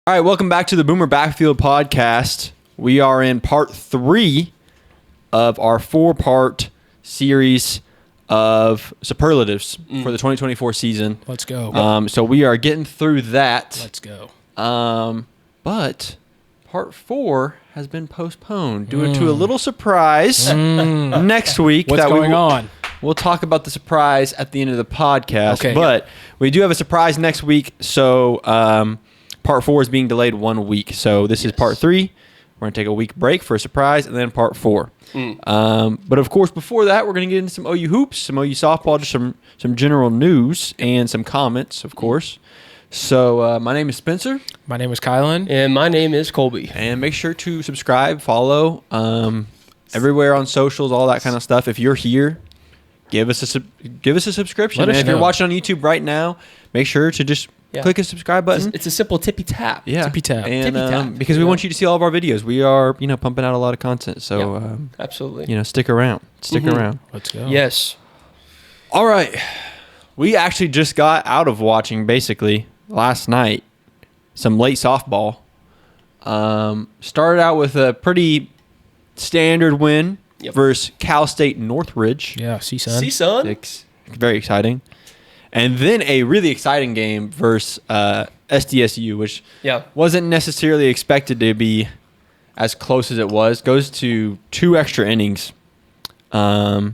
All right, welcome back to the Boomer Backfield podcast. We are in part 3 of our 4-part series of superlatives for the 2024 season. Let's go. So we are getting through that. Let's go. But part 4 has been postponed due to a little surprise next week. What's going on? We'll talk about the surprise at the end of the podcast. Okay. But we do have a surprise next week. So part 4 is being delayed 1 week. So this is part 3. We're going to take a week break for a surprise and then part 4. But of course, before that, we're going to get into some OU hoops, some OU softball, just some general news and some comments, of course. So my name is Spencer. My name is Kylan. And my name is Colby. And make sure to subscribe, follow, everywhere on socials, all that kind of stuff. If you're here, give us a subscription. Let us And if you're know. watching on YouTube right now, make sure to just click a subscribe button. It's a simple tippy tap. Yeah, Tippy tap. and Tippy tap. because we want you to see all of our videos. We are, pumping out a lot of content. So, Absolutely. stick around. Stick around. Let's go. Yes. All right, we actually just got out of watching basically last night some late softball. Started out with a pretty standard win versus Cal State Northridge. Yeah, CSUN. See, son? Very exciting. And then a really exciting game versus SDSU, which wasn't necessarily expected to be as close as it was. Goes to 2 extra innings. Yeah.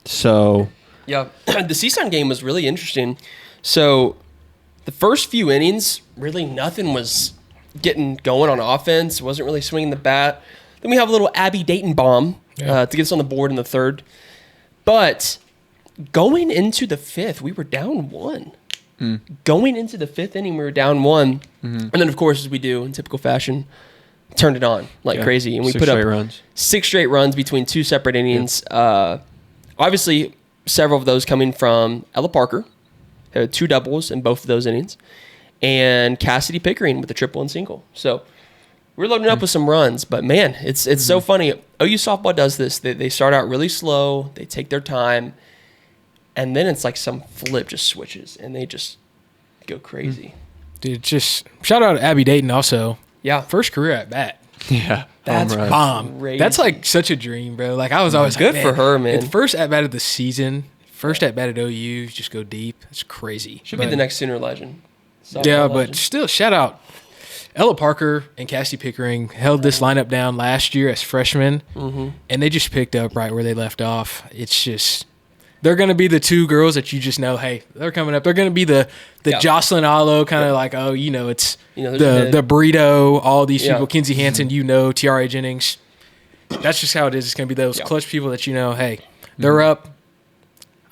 The CSUN game was really interesting. So the first few innings, really nothing was getting going on offense. Wasn't really swinging the bat. Then we have a little Abby Dayton bomb to get us on the board in the 3rd. But going into the 5th, we were down 1. Going into the 5th inning, we were down 1. And then, of course, as we do in typical fashion, turned it on like crazy. And we 6 put up straight runs. 6 straight runs between 2 separate innings. Obviously, several of those coming from Ella Parker. Had 2 doubles in both of those innings. And Cassidy Pickering with a triple and single. So we're loading up with some runs. But, man, it's so funny. OU softball does this. They start out really slow. They take their time. And then it's like some flip just switches, and they just go crazy. Dude, just shout out to Abby Dayton also. Yeah. First career at bat. Yeah. That's home run. Bomb. Crazy. That's like such a dream, bro. Like I was always Good like, for her, man. At the first at bat of the season, first at bat at OU, just go deep. It's crazy. Should be the next Sooner legend. Yeah, Softball but legend. still, shout out. Ella Parker and Cassidy Pickering held this lineup down last year as freshmen, and they just picked up right where they left off. It's just, they're going to be the 2 girls that you just know, hey, they're coming up. They're going to be the Jocelyn Allo kind of like, it's the Burrito, all these people, Kinsey Hansen, Tiara Jennings. That's just how it is. It's going to be those clutch people that hey, they're up.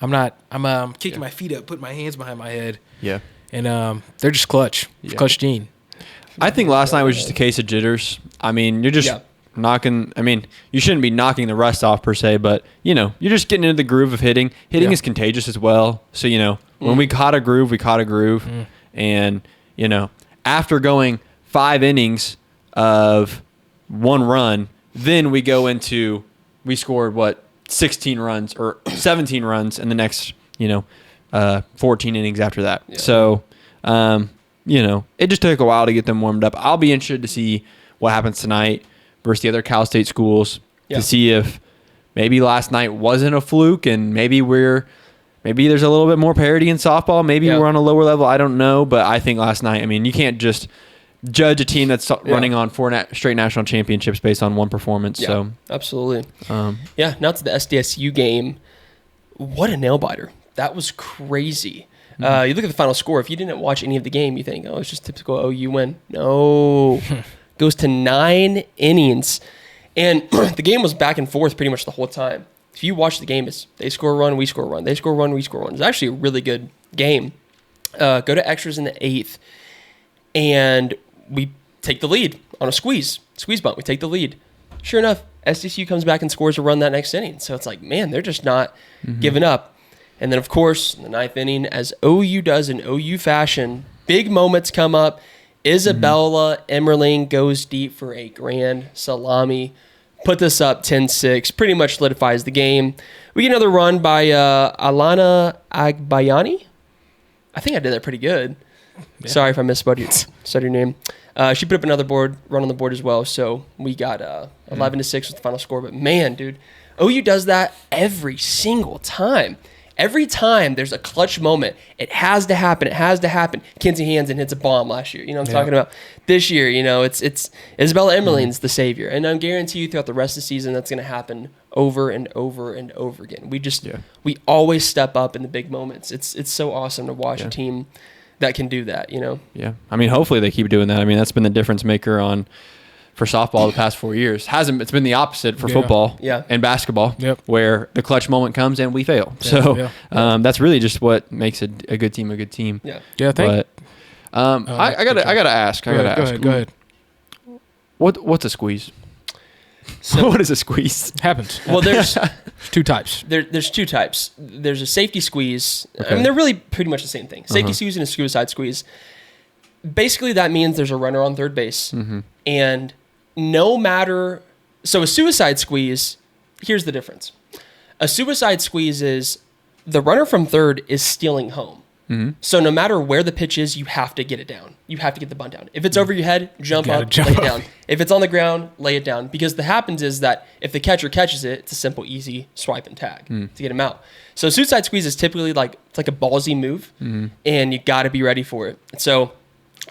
I'm kicking my feet up, putting my hands behind my head. Yeah. And they're just clutch. Clutch gene. I think last night was just a case of jitters. I mean, you're just knocking. I mean, you shouldn't be knocking the rust off per se, but, you're just getting into the groove of hitting. Hitting is contagious as well. So, when we caught a groove, we caught a groove. And, after going 5 innings of 1 run, then we go into, we scored, 16 runs or 17 runs in the next, 14 innings after that. Yeah. So, it just took a while to get them warmed up. I'll be interested to see what happens tonight versus the other Cal State schools to see if maybe last night wasn't a fluke and maybe there's a little bit more parity in softball. Maybe we're on a lower level. I don't know. But I think last night, you can't just judge a team that's running on 4 straight national championships based on 1 performance. Yeah, so absolutely. Now to the SDSU game. What a nail biter. That was crazy. You look at the final score. If you didn't watch any of the game, you think, it's just typical OU win. No. Goes to 9 innings. And the game was back and forth pretty much the whole time. If you watch the game, it's they score a run, we score a run. They score a run, we score a run. It's actually a really good game. Go to extras in the 8th. And we take the lead on a squeeze bunt. We take the lead. Sure enough, SDSU comes back and scores a run that next inning. So it's like, man, they're just not giving up. And then, of course, in the 9th inning, as OU does in OU fashion, big moments come up. Isabella Emmerling goes deep for a grand salami. Put this up 10-6. Pretty much solidifies the game. We get another run by Alana Agbayani. I think I did that pretty good. Yeah. Sorry if I said your name. She put up another run on the board as well. So we got 11-6 was the final score. But man, dude, OU does that every single time. Every time there's a clutch moment, it has to happen. It has to happen. Kinsey Hansen hits a bomb last year. You know what I'm talking about? This year, it's Isabella Emmerling's the savior. And I guarantee you throughout the rest of the season, that's going to happen over and over and over again. We always step up in the big moments. It's so awesome to watch a team that can do that, Yeah. I mean, hopefully they keep doing that. I mean, that's been the difference maker for softball the past 4 years. It's been the opposite for football and basketball, where the clutch moment comes and we fail. That's really just what makes a good team a good team. Yeah. But I gotta ask. Go ahead. What's a squeeze? So what is a squeeze? Happens. Well, there's two types. There's two types. There's a safety squeeze. Okay. I mean, they're really pretty much the same thing. Safety squeeze and a suicide squeeze. Basically, that means there's a runner on third base, and so a suicide squeeze, here's the difference. A suicide squeeze is the runner from third is stealing home. So no matter where the pitch is, you have to get it down. You have to get the bunt down. If it's over your head, jump up, lay it down. If it's on the ground, lay it down. Because what happens is that if the catcher catches it, it's a simple, easy swipe and tag to get him out. So suicide squeeze is typically it's like a ballsy move, and you got to be ready for it. So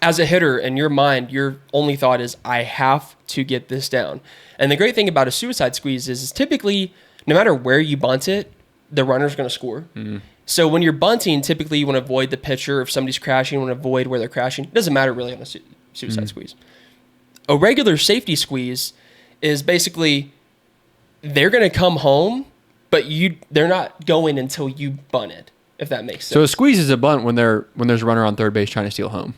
as a hitter, in your mind, your only thought is, I have to get this down. And the great thing about a suicide squeeze is typically, no matter where you bunt it, the runner's going to score. So when you're bunting, typically you want to avoid the pitcher. If somebody's crashing, you want to avoid where they're crashing. It doesn't matter really on a suicide squeeze. A regular safety squeeze is basically they're going to come home, but they're not going until you bunt it, if that makes sense. So a squeeze is a bunt when there's a runner on third base trying to steal home.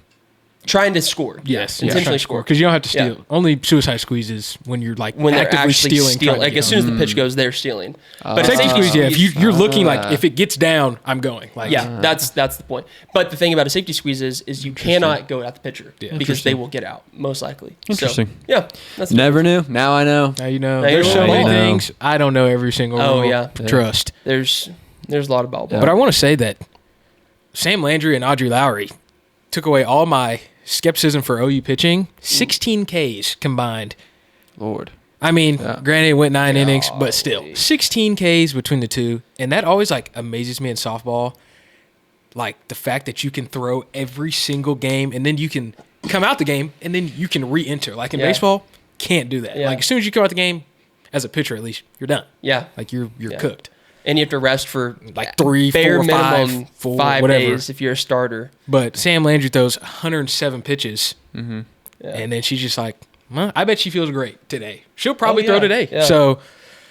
Trying to score. Yes. Intentionally score. Because you don't have to steal. Only suicide squeeze is when you're when they're actively stealing. Like as soon as the pitch goes, they're stealing. But safety squeeze, if you're looking if it gets down, I'm going. That's the point. But the thing about a safety squeeze is you cannot go at the pitcher because they will get out, most likely. Interesting. So, that's never knew. Now I know. Now you know. There's so many things. I don't know every single rule. Trust. There's a lot of ball. But I want to say that Sam Landry and Audrey Lowry took away all my skepticism for OU pitching. 16 Ks combined. Lord. I mean, granted, it went 9 innings, but still. 16 Ks between the two. And that always, amazes me in softball. The fact that you can throw every single game, and then you can come out the game, and then you can re-enter. In baseball, can't do that. As soon as you come out the game, as a pitcher at least, you're done. Yeah. You're cooked. And you have to rest for 3, 4, minimum 5 5 days if you're a starter. But Sam Landry throws 107 pitches, and then she's just I bet she feels great today. She'll probably throw today. Yeah. So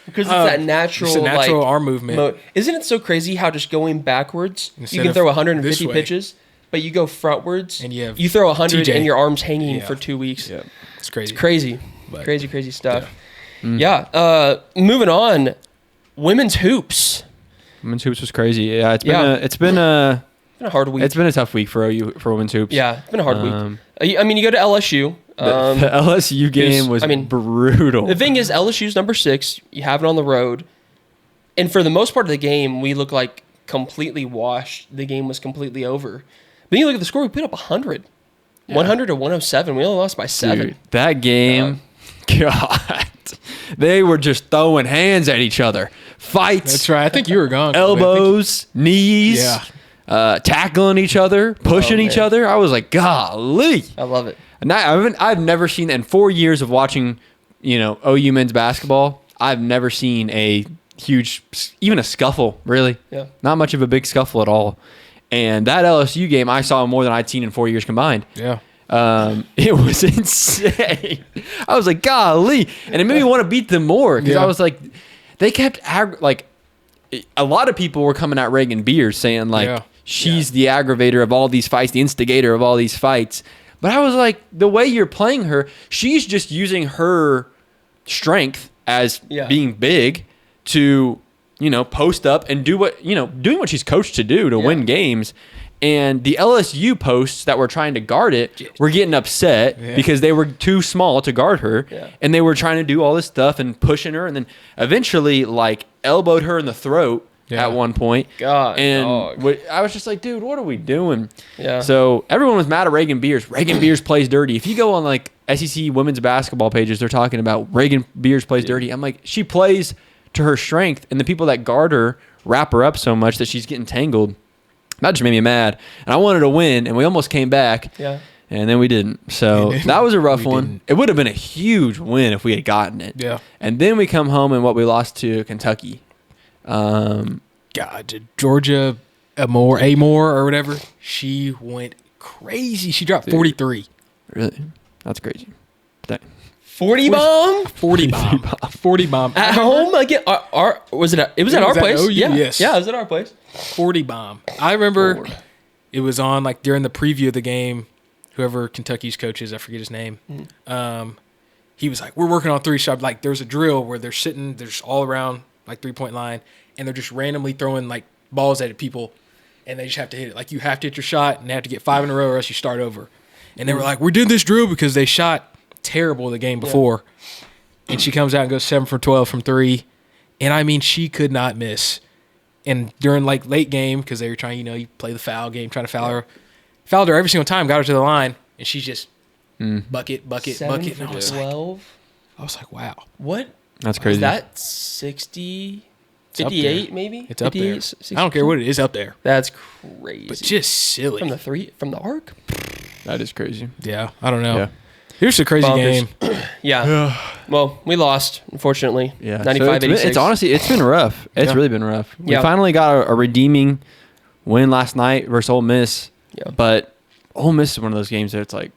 because it's that natural, arm movement. Isn't it so crazy how just going backwards, you can throw 150 pitches, but you go frontwards, and you throw 100 TJ. And your arm's hanging for 2 weeks. Yeah. It's crazy. It's crazy. But, crazy stuff. Yeah. Moving on. Women's hoops. Women's hoops was crazy. Yeah, it's been a hard week. It's been a tough week for OU for women's hoops. Yeah, it's been a hard week. I mean, you go to LSU. The LSU game was brutal. The thing is, LSU's number 6. You have it on the road, and for the most part of the game, we look like completely washed. The game was completely over. But then you look at the score. We put up 100, 100 to 107. We only lost by 7. Dude, that game, God. They were just throwing hands at each other. Fights. That's right. I think you were gone. Elbows, knees, tackling each other, pushing each other. I was like, golly. I love it. And I've never seen that in 4 years of watching, OU men's basketball. I've never seen a huge, even a scuffle, really. Yeah. Not much of a big scuffle at all. And that LSU game, I saw more than I'd seen in 4 years combined. Yeah. It was insane. I was like, golly. And it made me want to beat them more because I was like, they kept, a lot of people were coming at Reagan Beers saying, she's the aggravator of all these fights, the instigator of all these fights. But I was like, the way you're playing her, she's just using her strength as being big to, post up and do what, doing what she's coached to do to win games. And the LSU posts that were trying to guard it were getting upset because they were too small to guard her. Yeah. And they were trying to do all this stuff and pushing her. And then eventually, elbowed her in the throat at one point. God, and I was just like, dude, what are we doing? Yeah. So everyone was mad at Reagan Beers. Reagan Beers plays dirty. If you go on like SEC women's basketball pages, they're talking about Reagan Beers plays dirty. I'm like, she plays to her strength, and the people that guard her wrap her up so much that she's getting tangled. That just made me mad. And I wanted to win, and we almost came back. Yeah. And then we didn't. So that was a rough one. Didn't. It would have been a huge win if we had gotten it. Yeah. And then we come home and we lost to Kentucky. God, Georgia Amore or whatever, she went crazy. She dropped 43. Really? That's crazy. 40 bomb? 40 bomb. 40 bomb. At home again? Was it? It was at our place. OU, yeah. yes. Yeah, it was at our place. 40 bomb. I remember it was on like during the preview of the game. Whoever Kentucky's coach is, I forget his name. He was like, "We're working on 3 shot." Like there's a drill where they're sitting, there's all around like 3-point line, and they're just randomly throwing like balls at people, and they just have to hit it. Like you have to hit your shot, and they have to get 5 in a row, or else you start over. And they were like, "We're doing this drill because they shot terrible the game before." And she comes out and goes 7 for 12 from 3, and I mean she could not miss. And during like late game, because they were trying, you play the foul game, trying to foul her. Fouled her every single time, got her to the line, and she's just bucket. 7 And for 12. I was like, wow. What? That's crazy. Is that 60, 58 maybe? It's up there. 60, I don't care what it is, up there. That's crazy. But just silly. From the arc? That is crazy. Yeah, I don't know. Yeah. Here's the crazy Bonkers. game. Yeah. Well, we lost, unfortunately. Yeah. 95-86. It's honestly, it's been rough. It's really been rough. We Yeah. finally got a redeeming win last night versus Ole Miss. Yeah. But Ole Miss is one of those games that it's like,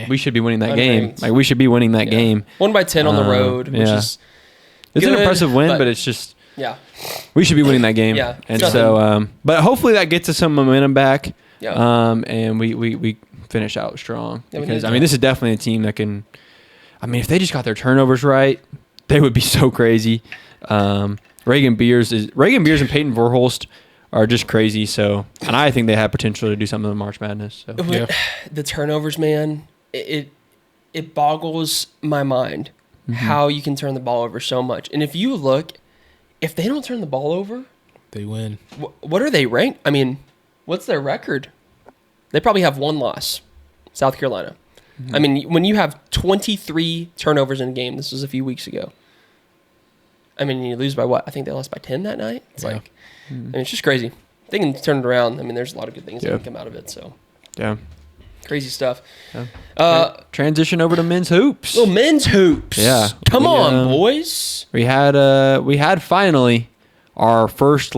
we should be winning that game. Unranked. Like we should be winning that game. 1 by 10 on the road, which is it's good, an impressive win, but it's just we should be winning that game. Yeah, And it's so, but hopefully that gets us some momentum back. Yeah. And we finish out strong Yeah, because this is definitely a team that can. I mean, if they just got their turnovers right, they would be so crazy. Reagan Beers and Peyton Verhulst are just crazy. So, and I think they have potential to do something in March Madness. So. The turnovers, man, it boggles my mind how you can turn the ball over so much. And if you look, if they don't turn the ball over, they win. What are they ranked? I mean, what's their record? They probably have 1 loss, South Carolina. I mean, when you have 23 turnovers in a game, this was a few weeks ago. I mean, you lose by what? I think they lost by 10 that night. It's like, I mean, it's just crazy. They can turn it around. I mean, there's a lot of good things that can come out of it. So, crazy stuff. Yeah. Transition over to men's hoops. Well, men's hoops. Yeah. Come on, boys. We had finally our first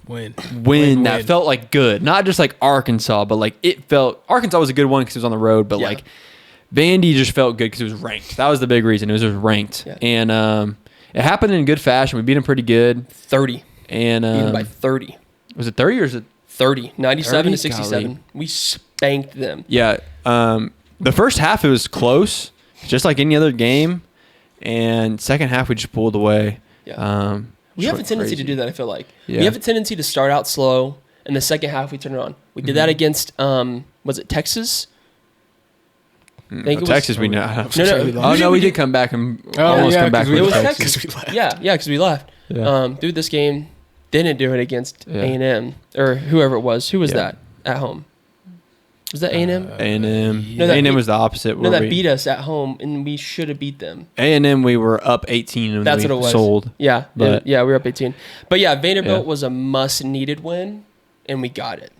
win that felt like good. Not just like Arkansas, but like it felt Arkansas was a good one because it was on the road, but like Vandy just felt good because it was ranked. That was the big reason. It was just ranked. Yeah. And it happened in good fashion. We beat them pretty good. 30. And beat them by 30. Was it 30 or is it 30? 97 30? to 67. Golly. We spanked them. Yeah. The first half it was close, just like any other game. And second half we just pulled away. Yeah. We have a tendency to do that, I feel like. Yeah. We have a tendency to start out slow, and the second half we turn it on. We did that against, was it Texas? Texas, we know. No, we did come back and almost come back with Texas. We left. Yeah, because we left. Yeah. Dude, this game didn't do it against A&M, or whoever it was. Who was that at home? Was that A&M? A&M. No, A&M was the opposite. No, that beat us at home, and we should have beat them. A&M, we were up 18 and that's what it was. Sold. Yeah, we were up 18. But yeah, Vanderbilt was a must-needed win, and we got it.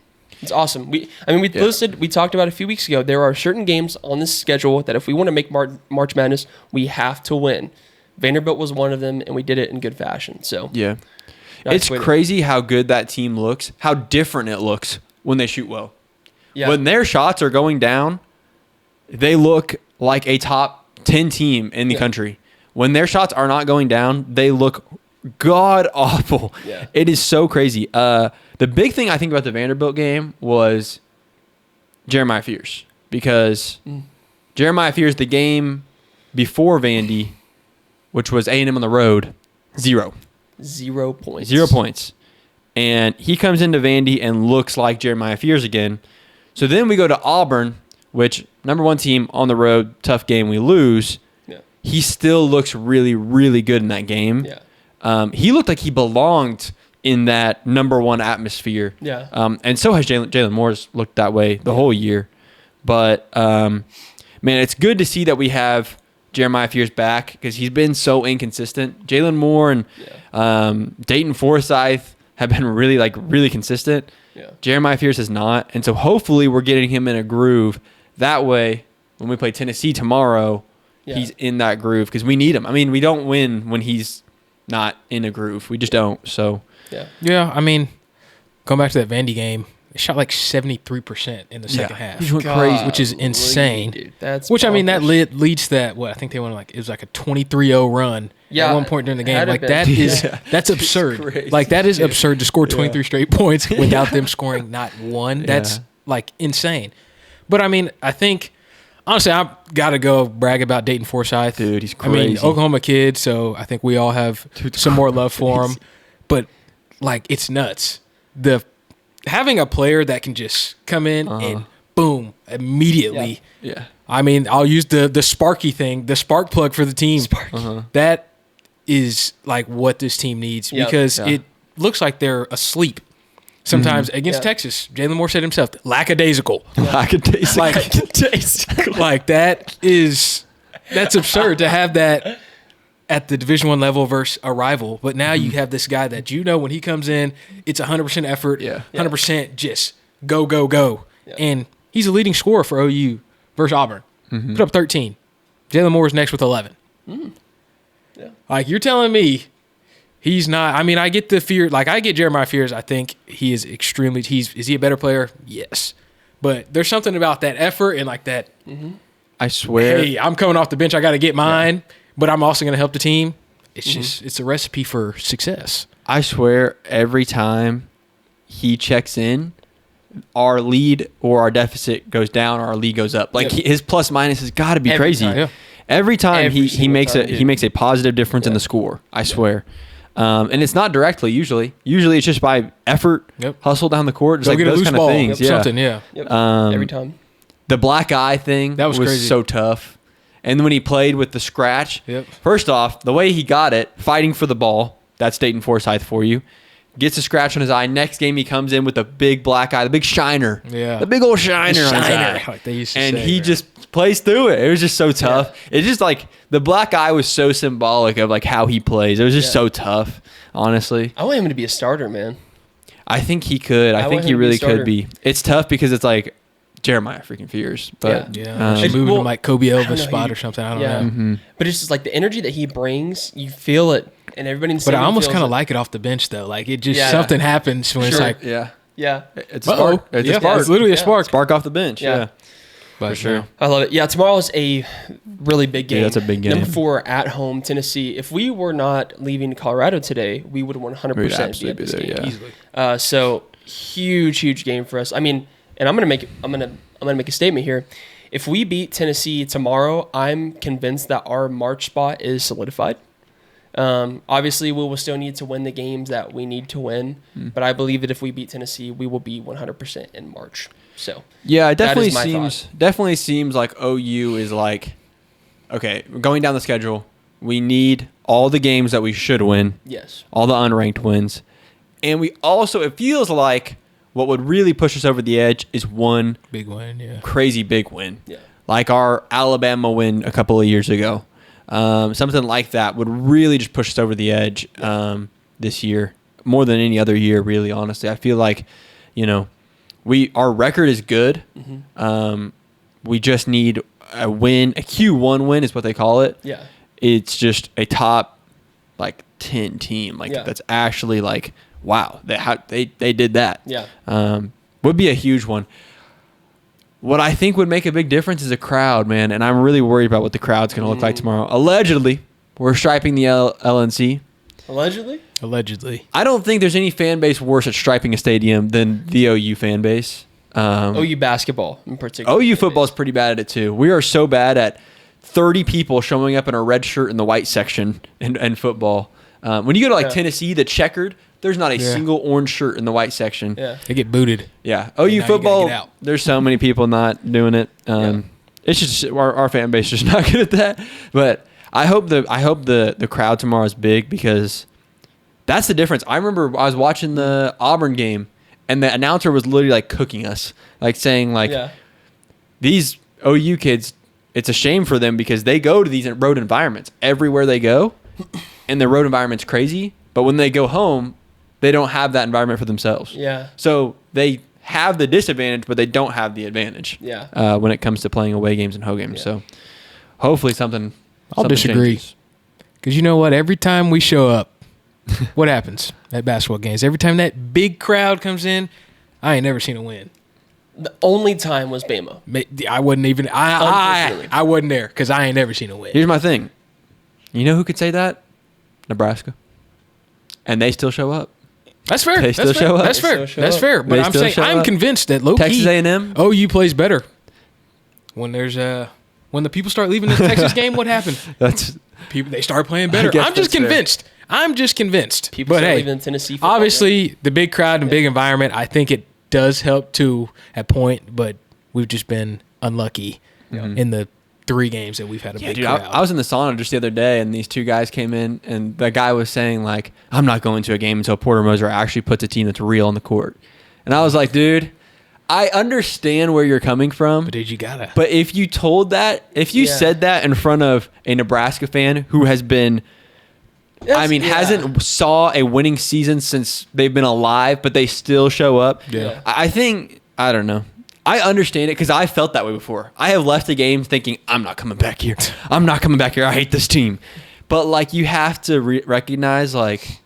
It's awesome. We talked about a few weeks ago, there are certain games on this schedule that if we want to make March Madness, we have to win. Vanderbilt was one of them, and we did it in good fashion. So yeah. It's crazy how good that team looks, how different it looks when they shoot well. Yeah. When their shots are going down, they look like a top 10 team in the country. When their shots are not going down, they look god awful. Yeah. It is so crazy. The big thing I think about the Vanderbilt game was Jeremiah Fears, because Jeremiah Fears, the game before Vandy, which was A&M on the road, 0 points. 0 points. And he comes into Vandy and looks like Jeremiah Fears again. So then we go to Auburn, which number 1 team on the road, tough game, we lose. Yeah. He still looks really, really good in that game. Yeah. He looked like he belonged in that number one atmosphere. Yeah. And so has Jalen Moore's looked that way the whole year. But, man, it's good to see that we have Jeremiah Fears back because he's been so inconsistent. Jalen Moore and Dayton Forsyth have been really consistent. Yeah. Jeremiah Fears has not. And so hopefully we're getting him in a groove. That way, when we play Tennessee tomorrow, he's in that groove because we need him. I mean, we don't win when he's not in a groove. We just don't. So, yeah. I mean, going back to that Vandy game, it shot like 73% in the second half. He went crazy, which is insane. Dude, that's which, I mean, that bonkers. leads to that, I think they won it was like a 23-0 run at one point during the game. Like, that's absurd. Crazy, like, that is absurd to score 23 straight points without them scoring not one. That's, like, insane. But, I mean, I think, honestly, I've got to go brag about Dayton Forsyth. Dude, he's crazy. I mean, Oklahoma kid, so I think we all have some more love for him. But, like, it's nuts. Having a player that can just come in and boom, immediately. Yeah. I mean, I'll use the Sparky thing, the spark plug for the team. That is like what this team needs because it looks like they're asleep sometimes against Texas. Jalen Moore said himself, lackadaisical. Lackadaisical. Like that's absurd to have that at the Division I level versus a rival. But now you have this guy that when he comes in, it's 100% effort, 100% just go, go, go. Yeah. And he's a leading scorer for OU versus Auburn. Put up 13. Jalen Moore's next with 11. Yeah. Like, you're telling me he's not – I mean, I get the fear – like, I get Jeremiah Fears. I think he is extremely – is he a better player? Yes. But there's something about that effort and like that I swear. Hey, I'm coming off the bench. I got to get mine. Yeah. But I'm also going to help the team. It's just, it's a recipe for success. I swear every time he checks in, our lead or our deficit goes down or our lead goes up. Like his plus minus has got to be crazy. Every time he makes a positive difference in the score. I swear. And it's not directly usually. Usually it's just by effort, hustle down the court, just like those kind of things. Something, every time. The black eye thing was crazy. So tough. And when he played with the scratch, first off, the way he got it, fighting for the ball, that's Dayton Forsyth for you. Gets a scratch on his eye. Next game, he comes in with a big black eye, the big shiner. The big old shiner on his eye. Like they used to and say, he just plays through it. It was just so tough. It's just like the black eye was so symbolic of like how he plays. It was just so tough, honestly. I want him to be a starter, man. I think he could. I think he really could be. It's tough because it's like Jeremiah freaking Fears. But moving to like Kobe Elvis spot or something. I don't know. But it's just like the energy that he brings, you feel it. And everybody in the But I almost kind of like it off the bench though. Like it just something happens when it's like it's a spark. It's a spark. It's literally a spark. Spark off the bench. But for sure. I love it. Yeah, tomorrow's a really big game. Yeah, that's a big game. Number 4 at home, Tennessee. If we were not leaving Colorado today, we would 100% be at this game. Easily. So huge game for us. I mean, and I'm gonna make a statement here. If we beat Tennessee tomorrow, I'm convinced that our March spot is solidified. Obviously, we will still need to win the games that we need to win, but I believe that if we beat Tennessee, we will be 100% in March. So it definitely seems like OU is like, okay, going down the schedule, we need all the games that we should win. Yes. All the unranked wins. And we also, it feels like what would really push us over the edge is one big win, crazy big win. Yeah. Like our Alabama win a couple of years ago. Something like that would really just push us over the edge this year, more than any other year, really, honestly. I feel like, our record is good. We just need a win. A Q1 win is what they call it. Yeah. It's just a top, 10 team. That's actually, wow, they did that. Yeah. Would be a huge one. What I think would make a big difference is a crowd, man, and I'm really worried about what the crowd's going to look like tomorrow. Allegedly, we're striping the LNC. Allegedly? I don't think there's any fan base worse at striping a stadium than the OU fan base. OU basketball in particular. OU football is pretty bad at it too. We are so bad at 30 people showing up in a red shirt in the white section in football. When you go to Tennessee, the checkered, there's not a single orange shirt in the white section. Yeah. They get booted. Yeah. OU football, there's so many people not doing it. It's just our fan base is just not good at that. But I hope the crowd tomorrow is big because That's the difference. I remember I was watching the Auburn game, and the announcer was literally like cooking us, like saying like, these OU kids, it's a shame for them because they go to these road environments everywhere they go, and the road environment's crazy. But when they go home, they don't have that environment for themselves. Yeah. So they have the disadvantage, but they don't have the advantage. Yeah. When it comes to playing away games and home games. Yeah. So hopefully something. I'll disagree. Because you know what? Every time we show up, what happens at basketball games? Every time that big crowd comes in, I ain't never seen a win. The only time was Bama. I wasn't even. I wasn't there because I ain't never seen a win. Here's my thing. You know who could say that? Nebraska. And they still show up. That's fair. They still show up. That's fair. That's fair. But I'm saying I'm convinced that low Texas key A&M, OU plays better. When there's when the people start leaving the Texas game, what happened? They start playing better. I'm just convinced. Fair. I'm just convinced. People start leaving Tennessee football. Obviously, the big crowd and big environment, I think it does help too at point, but we've just been unlucky in the 3 games that we've had a big crowd. I was in the sauna just the other day, and these 2 guys came in, and the guy was saying, like, I'm not going to a game until Porter Moser actually puts a team that's real on the court. And I was like, dude, I understand where you're coming from. But dude, you gotta. But if you said that in front of a Nebraska fan who has been, hasn't saw a winning season since they've been alive, but they still show up. Yeah. I don't know. I understand it because I felt that way before. I have left the game thinking, I'm not coming back here. I'm not coming back here. I hate this team. But, like, you have to recognize, like,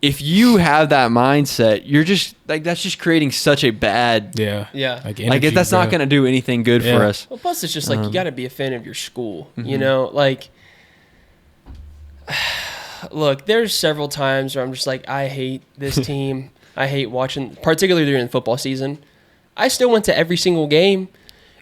if you have that mindset, you're just, like, that's just creating such a bad... Yeah. Like that's not going to do anything good for us. Well, plus it's just, like, you got to be a fan of your school, you know? Like, look, there's several times where I'm just like, I hate this team. I hate watching, particularly during football season. I still went to every single game.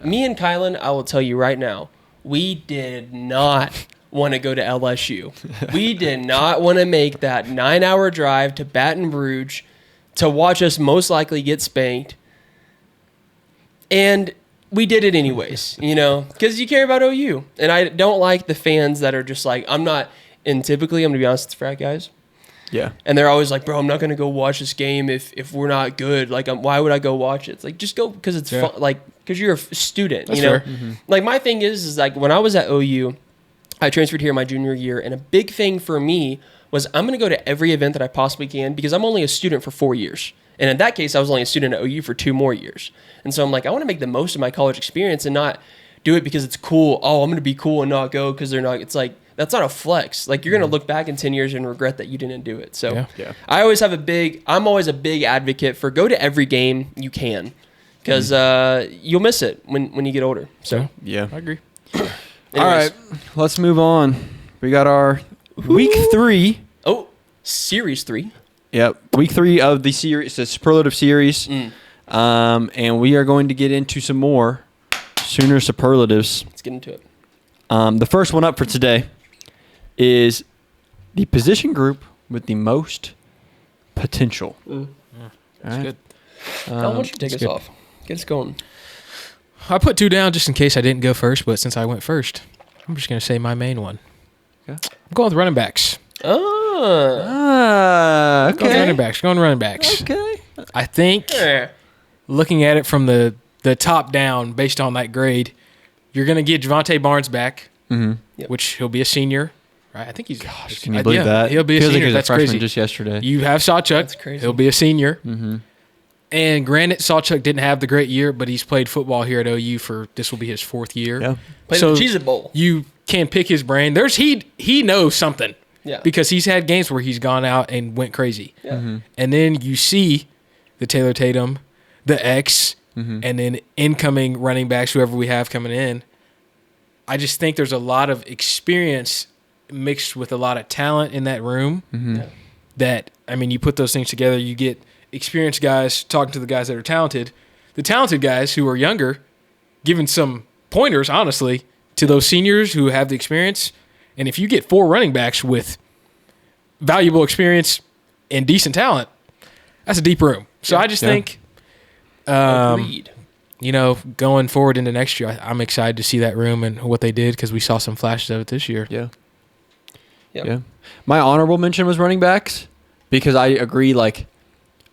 Me and Kylan, I will tell you right now, we did not want to go to LSU. We did not want to make that 9-hour drive to Baton Rouge to watch us most likely get spanked. And we did it anyways, you know, because you care about OU. And I don't like the fans that are just like, and typically, I'm going to be honest, it's frat guys. Yeah. And they're always like, bro, I'm not going to go watch this game if we're not good. Like, why would I go watch it? It's like, just go because it's fun. Like, because you're a student, That's you know? fair. Mm-hmm. Like, my thing is like, when I was at OU, I transferred here my junior year. And a big thing for me was I'm going to go to every event that I possibly can because I'm only a student for 4 years. And in that case, I was only a student at OU for 2 more years. And so I'm like, I want to make the most of my college experience and not do it because it's cool. Oh, I'm going to be cool and not go because they're not. It's like, that's not a flex. Like, you're going to look back in 10 years and regret that you didn't do it. So I'm always a big advocate for go to every game you can because you'll miss it when you get older. So yeah, I agree. All right, let's move on. We got our week 3. Oh, series 3. Yep, week 3 of the series, the superlative series. And we are going to get into some more Sooner superlatives. Let's get into it. The first one up for today is the position group with the most potential. That's right. good. Why don't you take us off? Get us going. I put 2 down just in case I didn't go first, but since I went first, I'm just going to say my main one. Okay. I'm going with running backs. Okay. Going running backs. Okay. I think looking at it from the top down based on that grade, you're going to get Javonte Barnes back, which he'll be a senior. Right? I think he's... Gosh, can you believe that? He'll be a senior. Like That's freshman crazy. Just yesterday. You have Sawchuk. That's crazy. He'll be a senior. And granted, Sawchuk didn't have the great year, but he's played football here at OU for... This will be his 4th year. Yeah. Played the Cheez-It Bowl. You can pick his brain. He knows something. Yeah. Because he's had games where he's gone out and went crazy. Yeah. And then you see the Taylor Tatum, the X, and then incoming running backs, whoever we have coming in. I just think there's a lot of experience mixed with a lot of talent in that room. That, I mean, you put those things together, you get experienced guys talking to the guys that are talented. The talented guys who are younger, giving some pointers, honestly, to those seniors who have the experience. And if you get 4 running backs with valuable experience and decent talent, that's a deep room. So I just think, Agreed. you know, going forward into next year, I'm excited to see that room and what they did because we saw some flashes of it this year. Yeah. Yeah. My honorable mention was running backs because I agree. Like,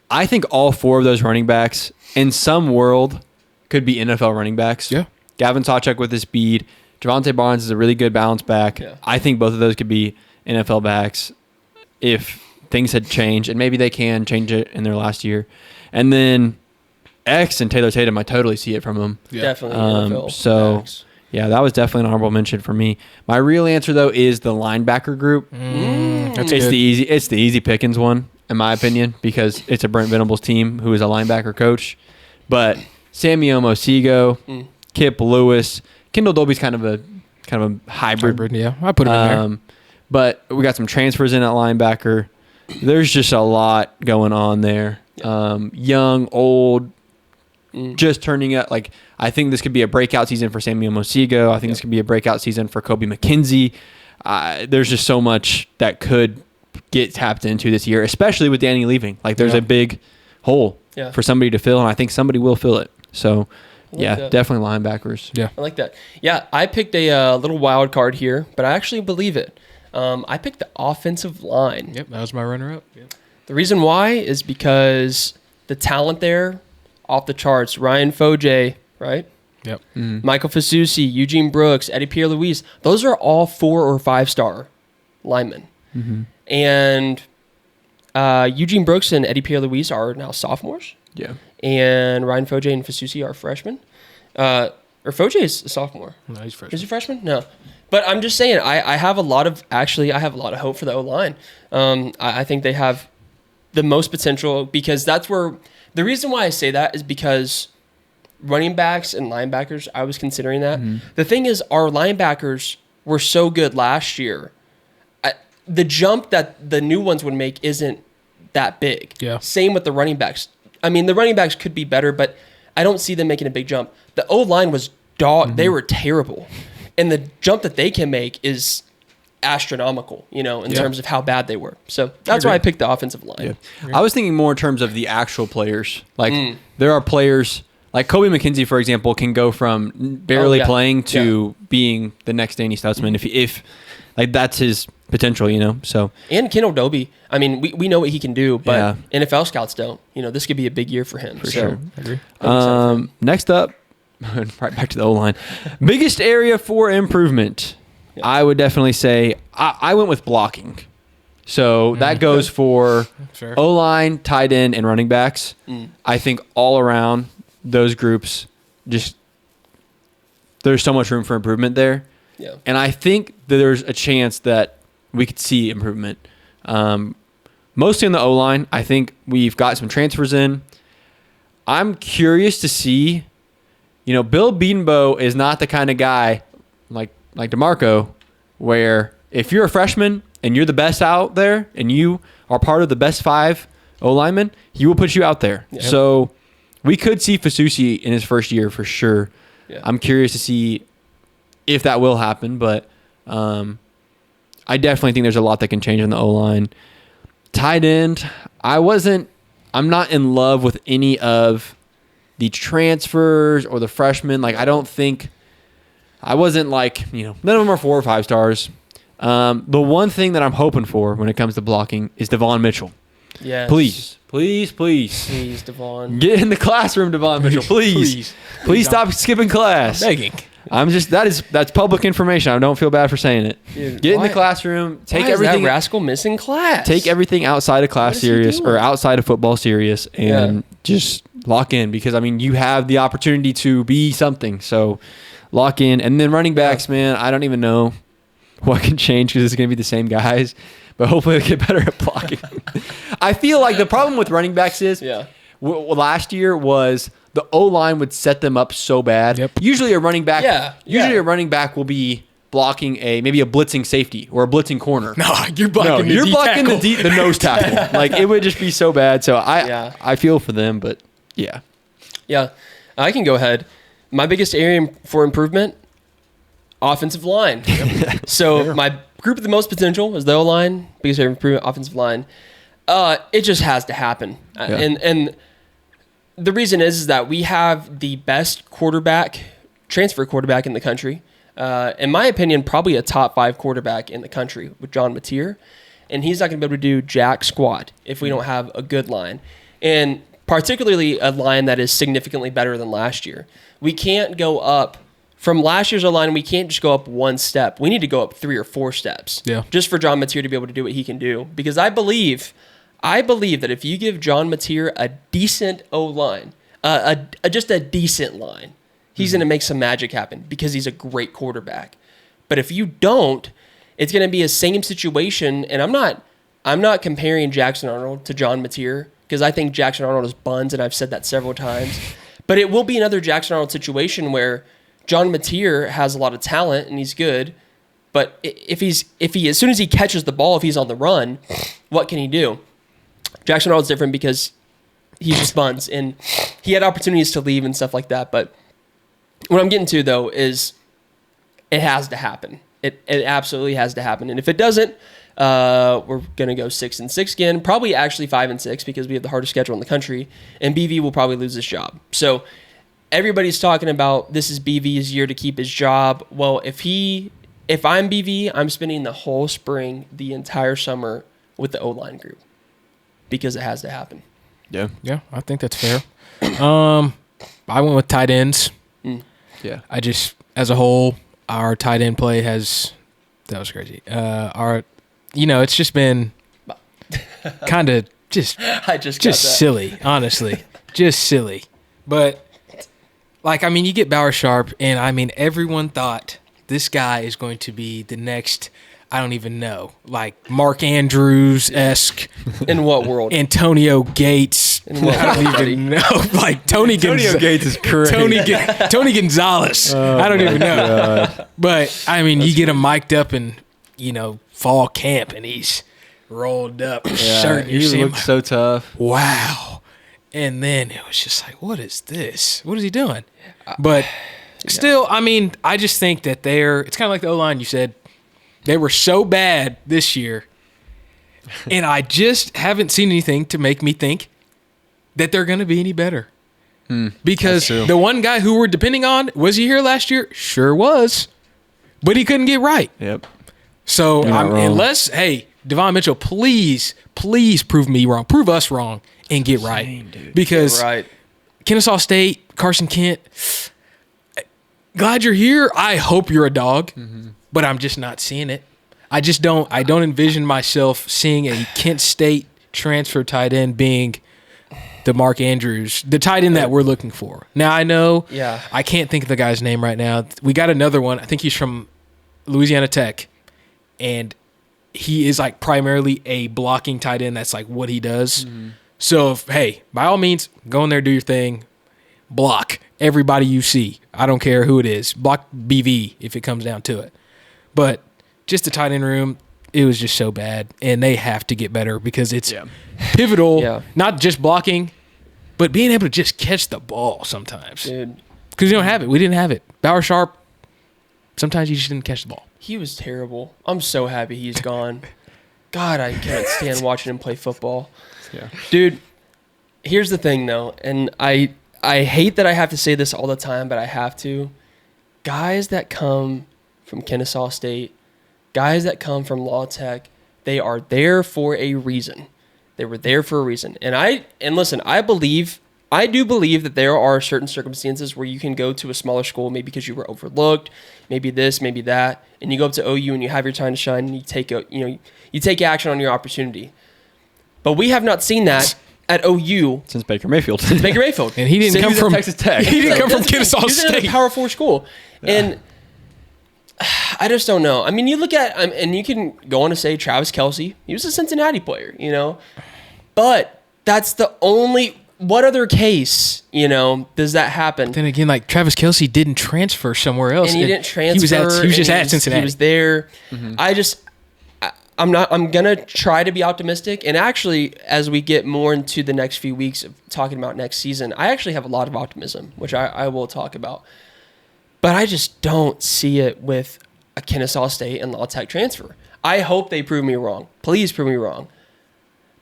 I think all 4 of those running backs in some world could be NFL running backs. Yeah. Gavin Sawchuk with his speed. Javonte Barnes is a really good bounce back. Yeah. I think both of those could be NFL backs if things had changed, and maybe they can change it in their last year. And then X and Taylor Tatum, I totally see it from them. Yeah. Definitely NFL backs. Yeah, that was definitely an honorable mention for me. My real answer though is the linebacker group. That's It's good. the easy pickings one, in my opinion, because it's a Brent Venables team who is a linebacker coach. But Sammy Omosigo, Kip Lewis, Kendall Dolby's kind of a hybrid. Yeah, I put him in there. But we got some transfers in at linebacker. There's just a lot going on there. Young, old, just turning up. Like, I think this could be a breakout season for Sammy Omosigo. I think this could be a breakout season for Kobe McKenzie. There's just so much that could get tapped into this year, especially with Danny leaving. Like, there's a big hole for somebody to fill, and I think somebody will fill it. So, definitely linebackers. Yeah. I like that. Yeah, I picked a little wild card here, but I actually believe it. I picked the offensive line. Yep, that was my runner-up. Yep. The reason why is because the talent there, off the charts. Ryan Foje, right? Yep. Michael Fasusi, Eugene Brooks, Eddie Pierre-Louis. Those are all 4- or 5-star linemen. And Eugene Brooks and Eddie Pierre-Louis are now sophomores. Yeah. And Ryan Foje and Fasusi are freshmen. Or Foje is a sophomore. No, he's freshman. Is he freshman? No. But I'm just saying, I have a lot of hope for the O-line. I think they have the most potential because that's where the reason why I say that is because running backs and linebackers, I was considering that. The thing is, our linebackers were so good last year. The jump that the new ones would make isn't that big. Yeah. Same with the running backs. I mean, the running backs could be better, but I don't see them making a big jump. The O-line was They were terrible. And the jump that they can make is astronomical, in terms of how bad they were. So that's why I picked the offensive line. Yeah. I was thinking more in terms of the actual players. Like, there are players, like Kobe McKenzie, for example, can go from barely playing to being the next Danny Stutzman if like that's his potential, So And Kendall Doby, I mean, we know what he can do, but NFL scouts don't. This could be a big year for him. For sure. I agree. Next up, right back to the O-line. Biggest area for improvement. Yeah. I would definitely say I went with blocking. So that goes for O-line, tight end, and running backs. I think all around those groups, just there's so much room for improvement there. Yeah. And I think that there's a chance that we could see improvement. Mostly in the O-line. I think we've got some transfers in. I'm curious to see, Bill Bedenbaugh is not the kind of guy like DeMarco, where if you're a freshman and you're the best out there and you are part of the best 5 O-linemen, he will put you out there. Yep. So we could see Fasusi in his first year for sure. Yeah. I'm curious to see if that will happen, but I definitely think there's a lot that can change on the O-line. Tight end, I'm not in love with any of the transfers or the freshmen. Like, I wasn't like, none of them are 4 or 5 stars. The one thing that I'm hoping for when it comes to blocking is Devon Mitchell. Yes. Please, Devon. get in the classroom, Devon Mitchell. Please stop skipping class. I'm begging. That's public information. I don't feel bad for saying it. Dude, get in the classroom. Take why everything. Is that rascal missing class? Take everything outside of class serious or outside of football serious, and just lock in because you have the opportunity to be something. So lock in, and then running backs, man. I don't even know what can change because it's going to be the same guys, but hopefully they'll get better at blocking. I feel like the problem with running backs is last year was the O-line would set them up so bad. Yep. Usually a running back will be blocking maybe a blitzing safety or a blitzing corner. No, you're blocking the nose tackle. Like, it would just be so bad. So I feel for them, but yeah. Yeah, I can go ahead. My biggest area for improvement, offensive line. So my group of the most potential is the O-line. Biggest area of improvement, offensive line. It just has to happen. And the reason is that we have the best transfer quarterback in the country. In my opinion, probably a top 5 quarterback in the country with John Mateer. And he's not going to be able to do jack squat if we don't have a good line. And particularly a line that is significantly better than last year. We can't go up from last year's line. We can't just go up 1 step. We need to go up 3 or 4 steps. Yeah. Just for John Mateer to be able to do what he can do. Because I believe that if you give John Mateer a decent O-line, just a decent line, he's going to make some magic happen because he's a great quarterback. But if you don't, it's going to be a same situation. And I'm not comparing Jackson Arnold to John Mateer because I think Jackson Arnold is buns, and I've said that several times. But it will be another Jackson Arnold situation where John Mateer has a lot of talent and he's good. But if he as soon as he catches the ball, if he's on the run, what can he do? Jackson Arnold's different because he's just buns, and he had opportunities to leave and stuff like that. But what I'm getting to, though, is it has to happen. It absolutely has to happen. And if it doesn't, we're going to go 6-6 again, probably actually 5-6 because we have the hardest schedule in the country, and BV will probably lose his job. So everybody's talking about this is BV's year to keep his job. Well, if I'm BV, I'm spending the whole spring, the entire summer with the O-line group because it has to happen. Yeah, I think that's fair. I went with tight ends. Yeah. I just, as a whole, our tight end play that was crazy. It's just been kind of just silly, honestly. Just silly. But, you get Bauer Sharp, and, everyone thought this guy is going to be the next, I don't even know, like Mark Andrews-esque. In what world? Antonio Gates. I don't even know. Like Tony Gates is crazy. Tony Gonzalez. I don't even know. God. But you get him mic'd up in fall camp, and he's rolled up. He looked so tough. Wow. And then it was just like, what is this? What is he doing? But still, I just think that it's kind of like the O-line you said. They were so bad this year, and I just haven't seen anything to make me think that they're going to be any better. Because the one guy who we're depending on, was he here last year? Sure was. But he couldn't get right. Yep. So unless, Devon Mitchell, please prove me wrong. Prove us wrong and get right. Dude. Because Kennesaw State, Carson Kent, glad you're here. I hope you're a dog, but I'm just not seeing it. I don't envision myself seeing a Kent State transfer tight end being the Mark Andrews, the tight end that we're looking for. Now, I know I can't think of the guy's name right now. We got another one. I think he's from Louisiana Tech, and he is primarily a blocking tight end. That's what he does. So, by all means, go in there, do your thing, block everybody you see. I don't care who it is. Block BV if it comes down to it. But just the tight end room, it was just so bad, and they have to get better because it's pivotal, not just blocking, but being able to just catch the ball sometimes. Dude. Because you don't have it. We didn't have it. Bauer Sharp, sometimes he just didn't catch the ball. He was terrible. I'm so happy he's gone. God, I can't stand watching him play football. Yeah. Dude, here's the thing, though, and I hate that I have to say this all the time, but I have to. Guys that come from Kennesaw State, guys that come from Law Tech, they are there for a reason. They were there for a reason. And listen, I do believe that there are certain circumstances where you can go to a smaller school, maybe because you were overlooked, maybe this, maybe that, and you go up to OU and you have your time to shine and you take action on your opportunity. But we have not seen that at OU since Baker Mayfield. And he didn't come from Texas Tech. He didn't come from Kennesaw State. He was in a Power 4 school. Yeah. And I just don't know. You look at, and you can go on to say Travis Kelce. He was a Cincinnati player, But that's the only, what other case, does that happen? But then again, Travis Kelce didn't transfer somewhere else. And he didn't transfer. He was just at Cincinnati. He was there. I'm going to try to be optimistic. And actually, as we get more into the next few weeks of talking about next season, I actually have a lot of optimism, which I will talk about. But I just don't see it with a Kennesaw State and Law Tech transfer. I hope they prove me wrong. Please prove me wrong.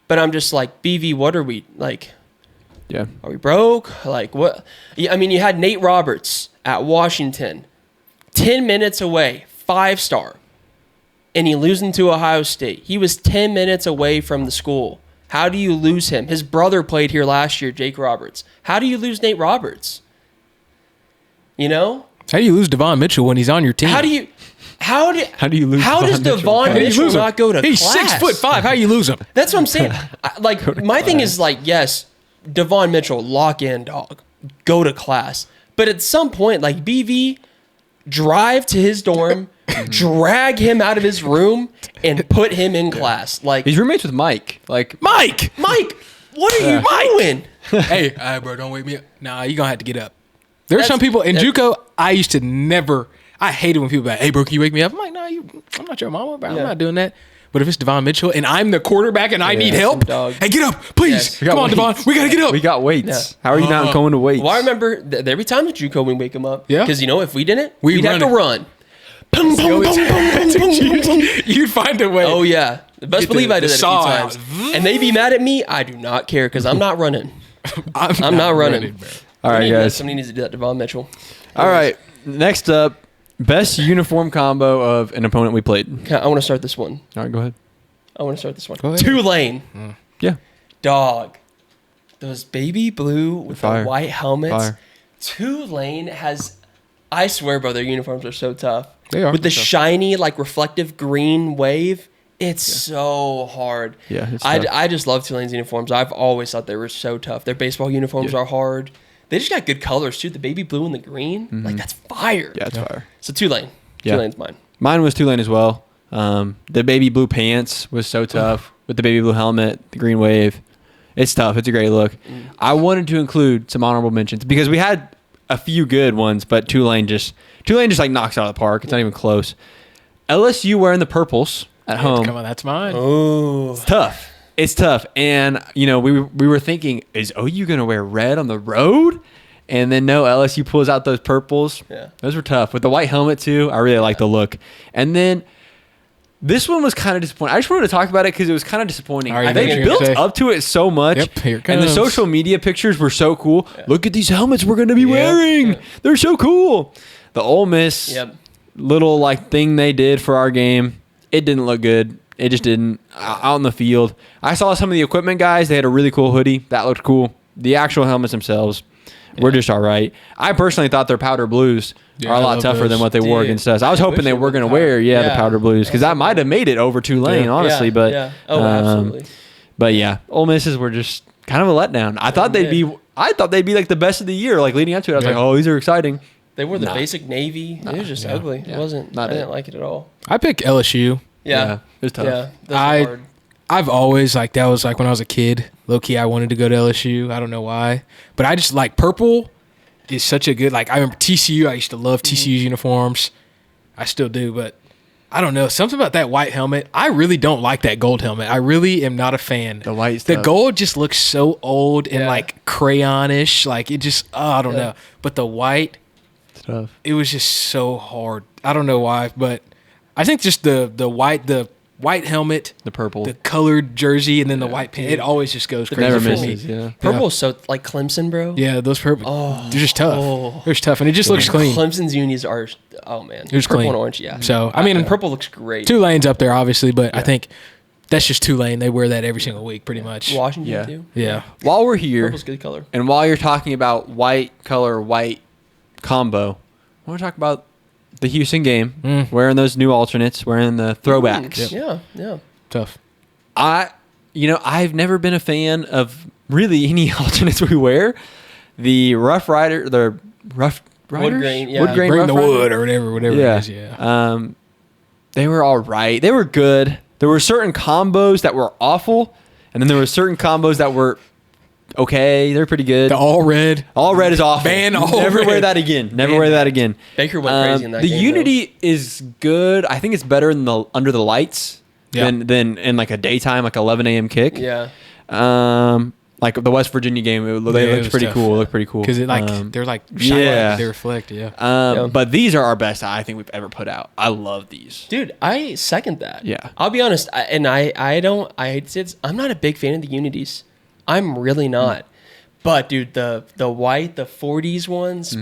But I'm just BV, what are we, Yeah. Are we broke? What? You had Nate Roberts at Washington. 10 minutes away, 5-star, and he losing to Ohio State. He was 10 minutes away from the school. How do you lose him? His brother played here last year, Jake Roberts. How do you lose Nate Roberts? You know? How do you lose Devon Mitchell when he's on your team? How do you lose? How does Devon Mitchell not go to He's class? 6'5". How do you lose him? That's what I'm saying. My thing is like, yes, Devon Mitchell, lock in, dog, go to class. But at some point, like BV, drive to his dorm, drag him out of his room, and put him in class. Like he's roommates with Mike. Like Mike, what are you doing? Hey, all right, bro, don't wake me up. Nah, you're gonna have to get up. There's some people in JUCO. I used to never. I hated when people be like, "Hey, bro, can you wake me up?" I'm like, "No, I'm not your mama, bro. I'm not doing that." But if it's Devon Mitchell and I'm the quarterback and I need help, hey, get up, please. Come on, Devon, we gotta get up. We got weights. Yeah. How are you not going to weights? Well, I remember there'd be times at JUCO we wake him up. Yeah. Because if we didn't, we'd have to run. Boom, boom, boom, boom, boom, boom, boom. You'd find a way. Oh yeah, best believe I did that a few times. Out. And they be mad at me. I do not care because I'm not running. I'm not running. All right, guys. Somebody needs to do that, Devon Mitchell. All right. Next up, best uniform combo of an opponent we played. I want to start this one. All right, go ahead. I want to start this one. Go ahead. Tulane. Yeah. Dog. Those baby blue with Fire. the white helmets. Fire. Tulane has, I swear, bro, their uniforms are so tough. They are. With the shiny, like, reflective green wave. It's so hard. Yeah, it's tough. I just love Tulane's uniforms. I've always thought they were so tough. Their baseball uniforms are hard. They just got good colors, too. The baby blue and the green. Like, that's fire. Yeah, it's fire. So, Tulane. Yeah. Tulane's mine. Mine was Tulane as well. The baby blue pants was so tough with the baby blue helmet, the green wave. It's tough. It's a great look. I wanted to include some honorable mentions because we had a few good ones, but Tulane just like knocks it out of the park. It's not even close. LSU wearing the purples at home. Come on, that's mine. Oh. It's tough. It's tough. And, we were thinking, is OU going to wear red on the road? And then, no, LSU pulls out those purples. Yeah. Those were tough. With the white helmet, too, I really like the look. And then this one was kind of disappointing. I just wanted to talk about it because it was kind of disappointing. Right, They built up to it so much. Yep, here it and the comes. social media pictures were so cool. Yeah. Look at these helmets we're going to be wearing. Yeah. They're so cool. The Ole Miss little thing they did for our game, it didn't look good. It just didn't. Out in the field, I saw some of the equipment guys. They had a really cool hoodie. That looked cool. The actual helmets themselves were just all right. I personally thought their powder blues are a lot tougher than what they wore against us. I was hoping they were going to wear, the powder blues, because that might have made it over Tulane, honestly. But absolutely. But yeah, Ole Misses were just kind of a letdown. I thought they'd be like the best of the year. Like leading up to it, I was like, oh, these are exciting. They wore the basic navy. It was just ugly. It wasn't. I didn't like it at all. I picked LSU. Yeah, it was tough. Yeah, that's hard. I've always that was when I was a kid. Low key, I wanted to go to LSU. I don't know why, but I just purple is such a good. I remember TCU. I used to love TCU's uniforms. I still do, but I don't know, something about that white helmet. I really don't like that gold helmet. I really am not a fan. The white stuff. The gold just looks so old and crayonish. It just I don't know. But the white, it's tough. It was just so hard. I don't know why, but I think just the white helmet, the purple, the colored jersey, and then the white pants. It always just goes crazy. Never for misses. me. Yeah. Purple's so like Clemson, bro. Yeah, those purple. Oh, they're just tough. They're just tough, and it just looks clean. Clemson's unis are. Oh man, it's purple clean. and orange. Yeah. So I mean, purple looks great. Tulane's up there, obviously, but I think that's just Tulane. They wear that every single week, pretty much. Washington too. Yeah. While we're here, purple's good color. And while you're talking about white combo, I want to talk about the Houston game. Wearing those new alternates, wearing the throwbacks. Yeah. Tough. I've never been a fan of really any alternates we wear. The Rough Rider, the Rough Riders? Wood grain, Wood grain, bring the wood or whatever it is. Yeah. They were all right. They were good. There were certain combos that were awful, and then there were certain combos that were okay. They're pretty good. The all red. All red is awful. Ban all Never red. wear that again. Never wear that again. Baker went crazy in that game. The game, Unity is good. I think it's better in under the lights than in a daytime, 11 a.m. kick. Yeah. Like the West Virginia game, they looked pretty cool. It looked pretty cool. Because they're shiny, they reflect, But these are our best I think we've ever put out. I love these. Dude, I second that. Yeah. I'll be honest, I hate to say this, I'm not a big fan of the Unities. I'm really not. But dude, the white, the 40s ones,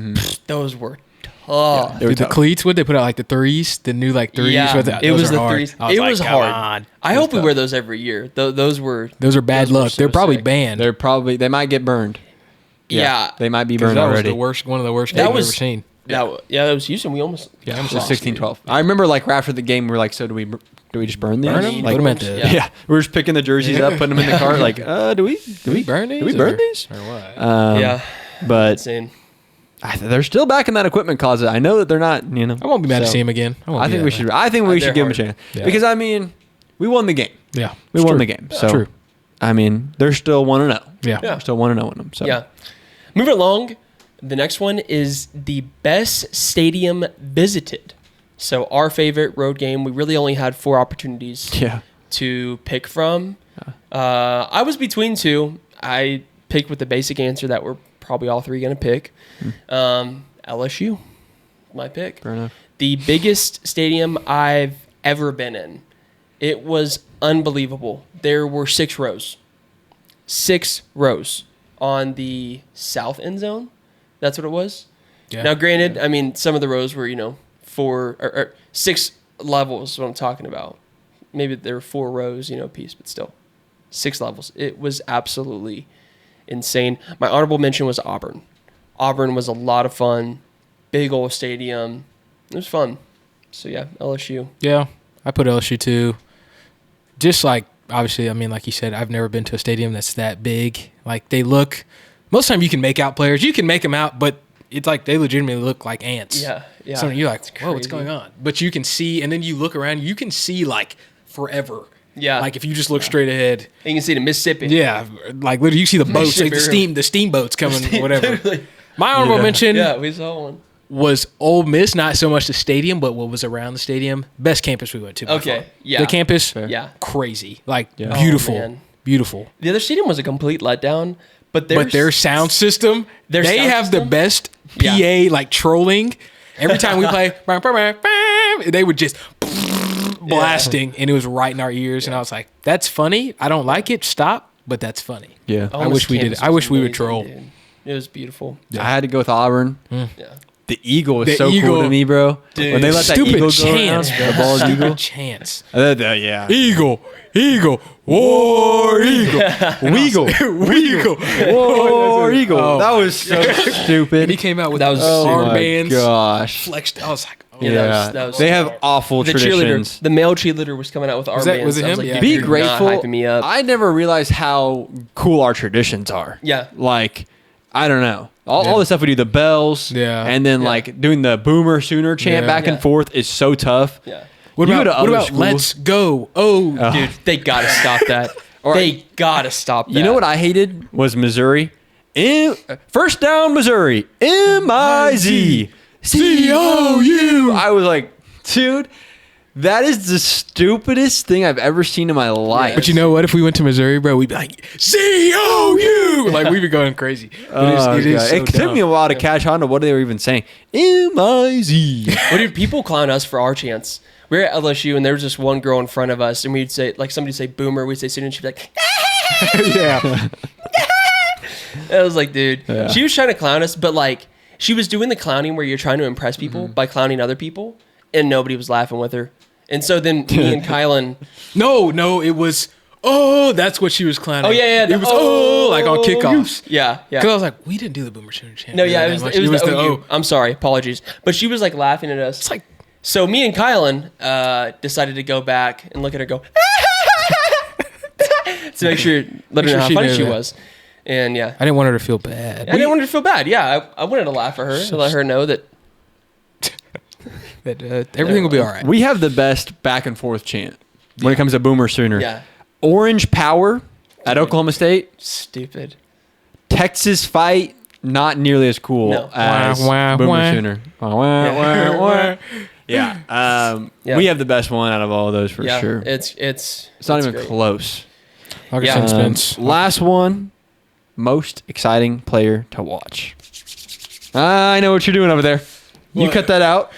those were tough. They were The tough. cleats, would they put out like the threes? The new like threes? Yeah, with it was the hard. threes. I It like, was come hard. on. I hope we wear those every year. Those were bad those were luck. so They're probably sick. banned. They might get burned. Yeah. They might be 'Cause burned that already. was one of the worst That games I've was- ever seen. That was Houston. We almost Just lost. 16-12. I remember like after the game, we were like, so do we just burn these? Burn 'em? Like, Put 'em at the- Yeah. yeah. We're just picking the jerseys up, putting them in the cart. Like, do we burn these? Do we burn these? Or what? Yeah, But insane. they're still back in that equipment closet. I know that they're not. I won't be mad to so see him again. I think we should. I think we They're should give them a hard. chance Yeah. because I mean, we won the game. Yeah, We it's won true. the game. So True. I mean, they're still 1-0. Yeah. Yeah. They're still 1-0 in them. So Yeah. Moving along, the next one is the best stadium visited. So our favorite road game, we really only had 4 opportunities yeah. to pick from. I was between 2. I picked with the basic answer that we're probably all 3 going to pick. LSU, my pick. Fair enough. The biggest stadium I've ever been in. It was unbelievable. There were 6 rows. 6 rows on the south end zone. That's what it was. Yeah. Now, granted, I mean, some of the rows were, 4 or 6 levels is what I'm talking about. Maybe there were 4 rows, piece, but still 6 levels. It was absolutely insane. My honorable mention was Auburn. Auburn was a lot of fun. Big old stadium. It was fun. So, yeah, LSU. Yeah, I put LSU too. Just like, obviously, I mean, like you said, I've never been to a stadium that's that big. Like, they look, most of the time you can make out players. You can make them out, but it's like they legitimately look like ants. Yeah, yeah. So you're like, It's whoa, what's crazy. going on? But you can see, and then you look around, you can see like forever. Yeah. Like if you just look straight ahead. You can see the Mississippi. Yeah, like literally you see the boats, like Mississippi the steamboats coming, whatever. Literally. My honorable mention Yeah, we saw one. was Ole Miss, not so much the stadium, but what was around the stadium. Best campus we went to. by Okay, far. yeah. The campus, Yeah. crazy, like Yeah. beautiful, Oh, man. beautiful. The other stadium was a complete letdown, but Their sound system, Their they sound have system? the best Yeah. PA like trolling. Every time we play, they would just blasting, and it was right in our ears. And I was like, "That's funny. I don't like it. Stop." But that's funny. Yeah. I wish we did it. I wish we would troll. Dude. It was beautiful. I had to go with Auburn. Yeah. The eagle is The so eagle. cool to me, bro. Dude. When they let that Stupid eagle chance, go bro. around, the bald eagle. Stupid chance. Yeah. Eagle, war eagle, Weagle. weagle. War eagle. Oh that my was so stupid. And he came out with That was oh my armbands, gosh. flexed. I was like, oh. Yeah, Yeah. that was they so have hard. awful The traditions. cheerleader, the male cheerleader was coming out with armbands. that- was it I him? like, Yeah. dude, Be you're not grateful. hyping me up. I never realized how cool our traditions are. Yeah. Like, I don't know. All the stuff we do, the bells. Yeah. And then, like, doing the boomer sooner chant Yeah. back and Yeah. forth is so tough. Yeah. What You go about to other let's schools- go? Oh, Dude, they got to stop that. They got to stop that. You know what I hated was Missouri. First down, Missouri. MIZ. COU. I was like, dude, that is the stupidest thing I've ever seen in my life. but you know what? If we went to Missouri, bro, we'd be like COU. Like we'd be going crazy. But Oh, it is God. so It took me a dumb. while to catch on to what they were even saying. MIZ. What did people clown us for our chants? We were at LSU and there was just one girl in front of us and we'd say, like somebody would say boomer, we'd say student, she'd be like, Yeah, I was like, dude, she was trying to clown us, but like she was doing the clowning where you're trying to impress people by clowning other people and nobody was laughing with her. And so then me and Kylan, no, it was. Oh, that's what she was clowning. Oh, yeah, yeah, It was oh, like on kickoffs. yeah. Because I was like, we didn't do the boomer sooner chant. No, yeah, that it much. was the the OU. I'm sorry, apologies. But she was like laughing at us. It's like, So me and Kylan decided to go back and look at her go to make sure, let her sure know how she funny knew she that. was. And yeah, I didn't want her to feel bad. I didn't want her to feel bad. Yeah, I wanted to laugh at her to let her know that. But everything will be all right. We have the best back and forth chant when it comes to boomer sooner. Yeah, Orange Power at Oklahoma State. stupid. Texas Fight, not nearly as cool No. as Wah, wah, Boomer wah. Sooner. Wah, wah, wah, wah. Yeah. Yeah. We have the best one out of all of those for Yeah, sure. it's not even great. close. Augustine Yeah. Spence. Last one, most exciting player to watch. I know what you're doing over there. You What? cut that out.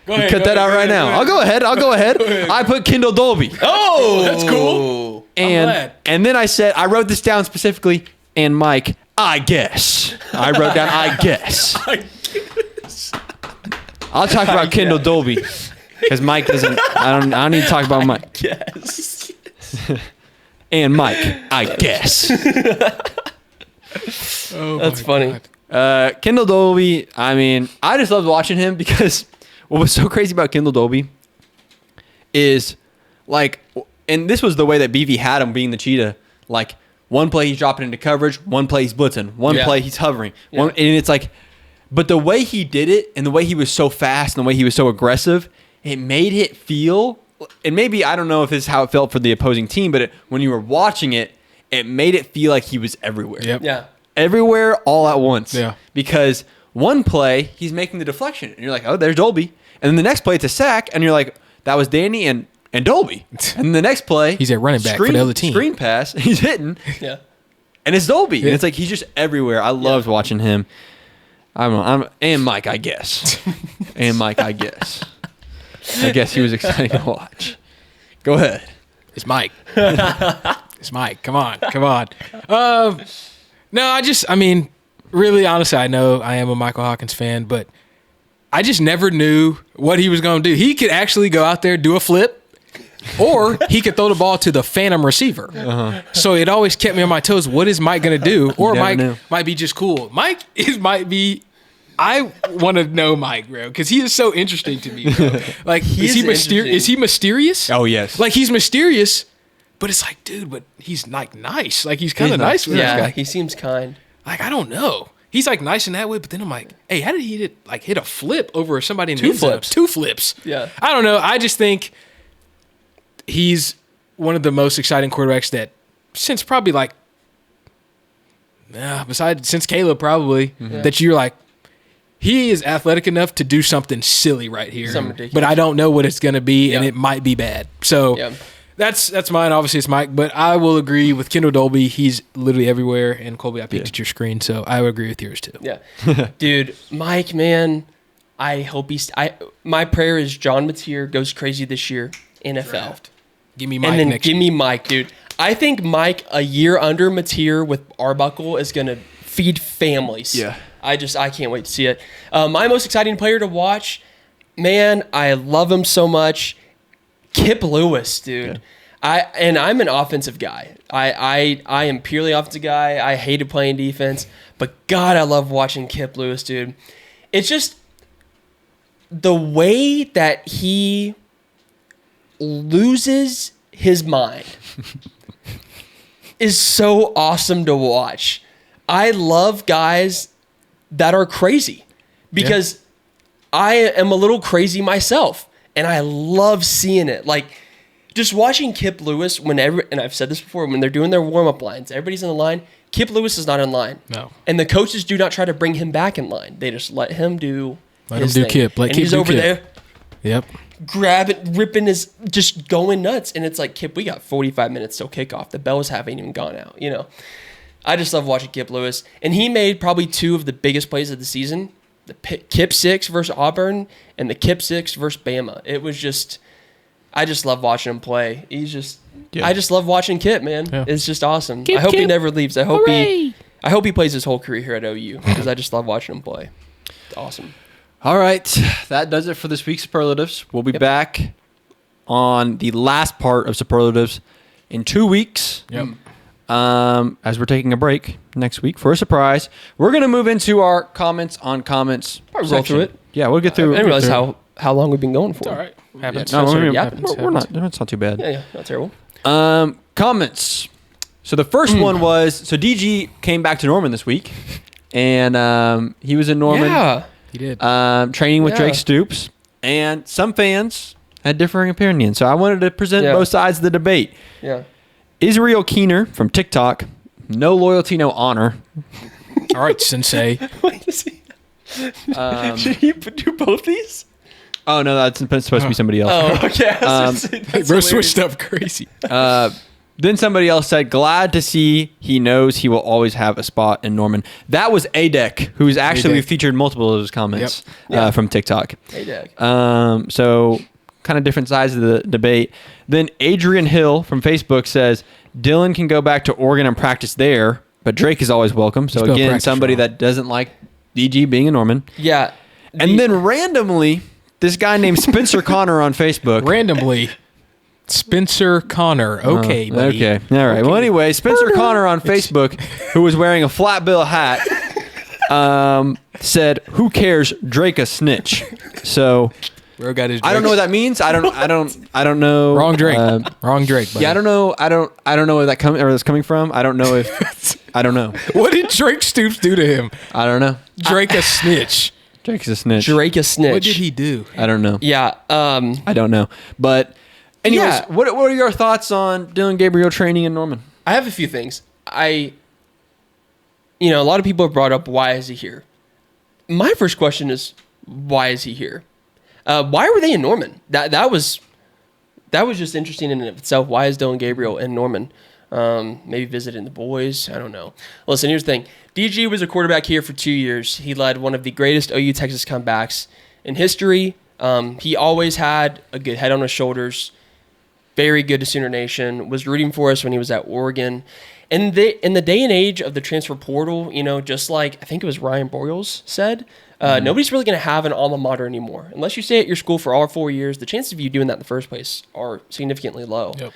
Go You cut that out right now. I'll go ahead. I put Kendall Dolby. Oh, that's cool. And glad. and then I said I wrote this down specifically. And Mike, I guess I wrote down I guess. I'll talk about Kendall Dolby because Mike doesn't. I don't need to talk about Mike. Yes. And Mike, I guess. That's funny. Kendall Dolby. I mean, I just loved watching him because what was so crazy about Kendall Dolby is like, and this was the way that BV had him being the cheetah. Like one play he's dropping into coverage, one play he's blitzing, one play he's hovering, and it's like, but the way he did it and the way he was so fast and the way he was so aggressive, it made it feel. And maybe I don't know if this is how it felt for the opposing team, but when you were watching it, it made it feel like he was everywhere. Yep. Yeah. Everywhere, all at once. Yeah. Because one play, he's making the deflection, and you're like, oh, there's Dolby. And then the next play, it's a sack, and you're like, that was Danny and Dolby. And then the next play, he's a running back for the other team. Screen pass, he's hitting. Yeah. And it's Dolby. Yeah. And it's like he's just everywhere. I loved watching him. And Mike, I guess. And Mike, I guess. I guess he was exciting to watch. Go ahead. It's Mike. It's Mike. Come on. No, I mean, really, honestly, I know I am a Michael Hawkins fan, but I just never knew what he was going to do. He could actually go out there, do a flip, or he could throw the ball to the phantom receiver. So it always kept me on my toes. What is Mike going to do? Or Mike might be just cool. I want to know Mike, bro, because he is so interesting to me, bro. Like, is he mysterious? Oh, yes. Like, he's mysterious, but it's like, dude, but he's like nice. Like, he's kind of nice with this guy. He seems kind. Like, I don't know. He's like nice in that way, but then I'm like, hey, how did he hit a flip over somebody in the end zone? 2 flips. Yeah. I don't know. I just think he's one of the most exciting quarterbacks that since probably since Caleb probably, that you're like, he is athletic enough to do something silly right here. But I don't know what it's going to be, and it might be bad. So that's mine. Obviously, it's Mike. But I will agree with Kendall Dolby. He's literally everywhere. And Colby, I peeked at your screen, so I would agree with yours too. Yeah. Dude, Mike, man, I hope my prayer is John Mateer goes crazy this year, NFL. Draft. Give me Mike and then next give year. me Mike, dude. I think Mike, a year under Mateer with Arbuckle, is going to feed families. Yeah. I can't wait to see it. My most exciting player to watch, man, I love him so much. Kip Lewis, dude. Yeah. I'm an offensive guy. I am purely offensive guy. I hated playing defense, but God, I love watching Kip Lewis, dude. It's just the way that he loses his mind is so awesome to watch. I love guys that are crazy because I am a little crazy myself and I love seeing it. Like just watching Kip Lewis and I've said this before, when they're doing their warm-up lines, everybody's in the line. Kip Lewis is not in line. No. And the coaches do not try to bring him back in line. They just let him do his thing. Kip. Let and Kip he's do over Kip. there. Yep. Grabbing, ripping his, just going nuts. And it's like, Kip, we got 45 minutes till kickoff. The bells haven't even gone out, you know. I just love watching Kip Lewis. And he made probably 2 of the biggest plays of the season. The Kip 6 versus Auburn and the Kip 6 versus Bama. It was just, I just love watching him play. I just love watching Kip, man. Yeah. It's just awesome. I hope he never leaves. I hope he plays his whole career here at OU because I just love watching him play. It's awesome. All right. That does it for this week's Superlatives. We'll be back on the last part of Superlatives in 2 weeks. Yep. As we're taking a break next week for a surprise, we're going to move into our comments on comments. Probably roll through it. Yeah, we'll get through it. I didn't realize how long we've been going for. It's all right. Happens. We're not. It's not too bad. Yeah, not terrible. Comments. So the first one was, so DG came back to Norman this week, and he was in Norman. Yeah, he did. Training with Drake Stoops, and some fans had differing opinions. So I wanted to present both sides of the debate. Yeah. Israel Keener from TikTok, no loyalty, no honor. All right, Sensei. Should he do both these? Oh, no, that's supposed to be somebody else. Oh, okay. Bro switched up crazy. Then somebody else said, glad to see he knows he will always have a spot in Norman. That was ADEC, who's actually featured multiple of his comments from TikTok. ADEC. So kind of different sides of the debate. Then Adrian Hill from Facebook says, Dylan can go back to Oregon and practice there, but Drake is always welcome. So again, somebody that doesn't like DG being a Norman. Yeah. And then randomly, this guy named Spencer Connor on Facebook. Randomly. Spencer Connor. Okay, buddy. Okay. All right. Okay. Well, anyway, Spencer Connor on Facebook, who was wearing a flat bill hat, said, "Who cares? Drake a snitch." So Bro got his I don't know what that means. I don't know. Wrong Drake. Wrong Drake, buddy. Yeah, I don't know. I don't know where that's coming from. I don't know if I don't know. What did Drake Stoops do to him? I don't know. Drake a snitch. Drake's a snitch. Drake a snitch. What did he do? I don't know. Yeah. I don't know. But anyways, what are your thoughts on Dillon Gabriel training in Norman? I have a few things. A lot of people have brought up, why is he here? My first question is, why is he here? Why were they in Norman? That was just interesting in and of itself. Why is Dillon Gabriel in Norman? Maybe visiting the boys. I don't know. Listen, here's the thing. DG was a quarterback here for 2 years. He led one of the greatest OU Texas comebacks in history. He always had a good head on his shoulders. Very good to Sooner Nation. Was rooting for us when he was at Oregon. And in the day and age of the transfer portal, just like I think it was Ryan Broyles said, nobody's really going to have an alma mater anymore. Unless you stay at your school for all 4 years, the chances of you doing that in the first place are significantly low. Yep.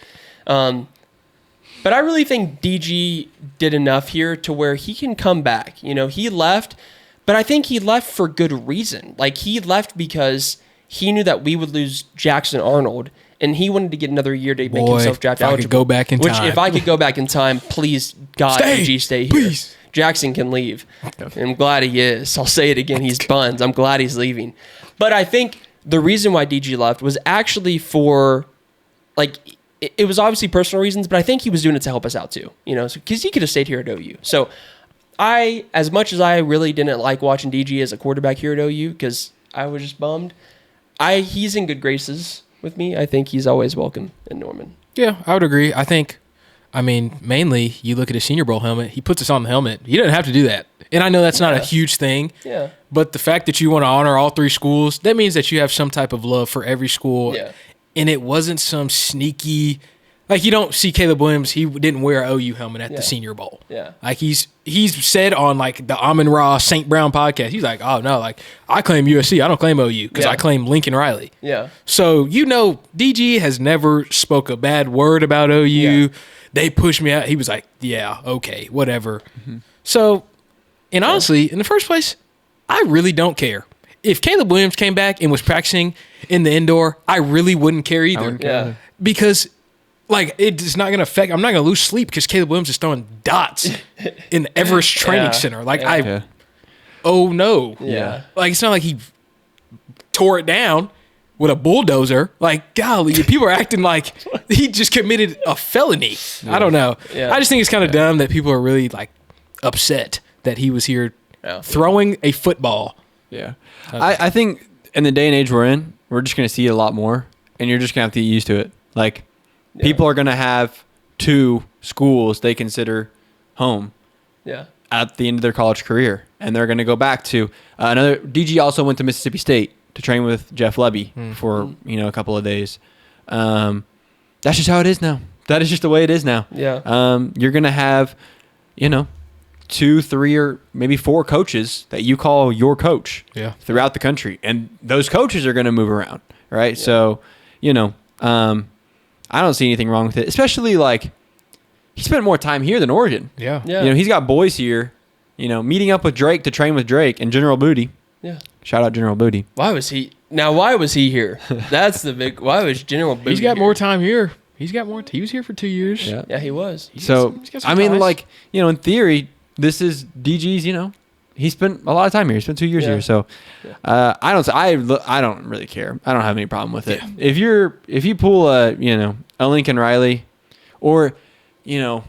But I really think DG did enough here to where he can come back. He left, but I think he left for good reason. Like, he left because he knew that we would lose Jackson Arnold, and he wanted to get another year to make himself draft eligible. I could go back in time. If I could go back in time, please, God, DG, stay here. Please. Jackson can leave. I'm glad he is. I'll say it again. He's buns. I'm glad he's leaving. But I think the reason why DG left was actually for, it was obviously personal reasons, but I think he was doing it to help us out too, because he could have stayed here at OU. So as much as I really didn't like watching DG as a quarterback here at OU, because I was just bummed, he's in good graces with me. I think he's always welcome in Norman. Yeah, I would agree. Mainly you look at his Senior Bowl helmet, he puts us on the helmet. He doesn't have to do that. And I know that's not a huge thing. Yeah. But the fact that you want to honor all 3 schools, that means that you have some type of love for every school. Yeah. And it wasn't some sneaky, you don't see Caleb Williams, he didn't wear an OU helmet at the Senior Bowl. Yeah. He's said on the Amon-Ra St. Brown podcast, he's like, oh no, I claim USC, I don't claim OU because I claim Lincoln Riley. Yeah. So, DG has never spoke a bad word about OU. Yeah. They pushed me out. He was like, yeah, okay, whatever. Mm-hmm. So, and honestly, in the first place, I really don't care. If Caleb Williams came back and was practicing in the indoor, I really wouldn't care either. Yeah. Because, it's not going to affect, I'm not going to lose sleep because Caleb Williams is throwing dots in the Everest Training Center. Oh no. Yeah. It's not like he tore it down with a bulldozer. Golly, people are acting like he just committed a felony. Yeah. I don't know. Yeah. I just think it's kind of dumb that people are really, upset that he was here throwing a football. Yeah. I think in the day and age we're in, we're just going to see it a lot more, and you're just going to have to get used to it. People are going to have 2 schools they consider home at the end of their college career, and they're going to go back to another. DG also went to Mississippi State to train with Jeff Lebby for a couple of days. That's just how it is now. That is just the way it is now. Yeah. You're going to have, 2, 3, or maybe 4 coaches that you call your coach throughout the country. And those coaches are going to move around, right? Yeah. So, I don't see anything wrong with it, especially he spent more time here than Oregon. Yeah. He's got boys here, meeting up with Drake to train with Drake and General Booty. Yeah. Shout out General Booty. Why was he here? That's the big, why was General Booty He's got here? more time here. He was here for 2 years. Yeah, he was. In theory, this is DG's, he spent a lot of time here. He spent 2 years here. So I don't really care. I don't have any problem with it. Yeah. If you pull a Lincoln Riley, or, and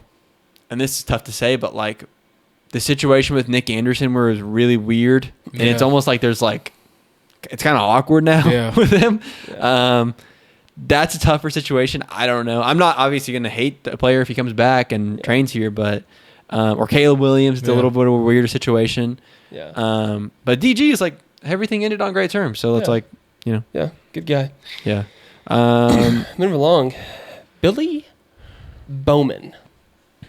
this is tough to say, but the situation with Nick Anderson where it was really weird, and it's almost like there's it's kind of awkward now with him. Yeah. That's a tougher situation. I don't know. I'm not obviously going to hate the player if he comes back and trains here, but or Caleb Williams, it's a little bit of a weirder situation. Yeah. But DG is everything ended on great terms, so it's Yeah, good guy. Yeah. Moving along, Billy Bowman.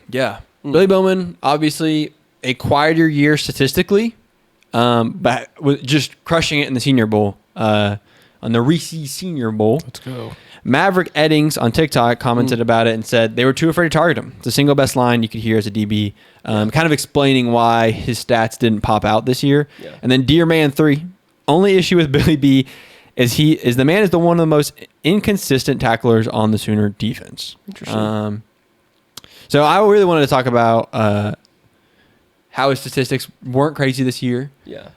Yeah. Billy Bowman, obviously a quieter year statistically. but with just crushing it in the Senior Bowl, on the Reese Senior Bowl. Let's go. Maverick Eddings on TikTok commented about it and said they were too afraid to target him. It's the single best line you could hear as a DB, kind of explaining why his stats didn't pop out this year. Yeah. And then Dear Man 3, only issue with Billy B is the man is the one of the most inconsistent tacklers on the Sooner defense. Interesting. So I really wanted to talk about how his statistics weren't crazy this year. Yeah.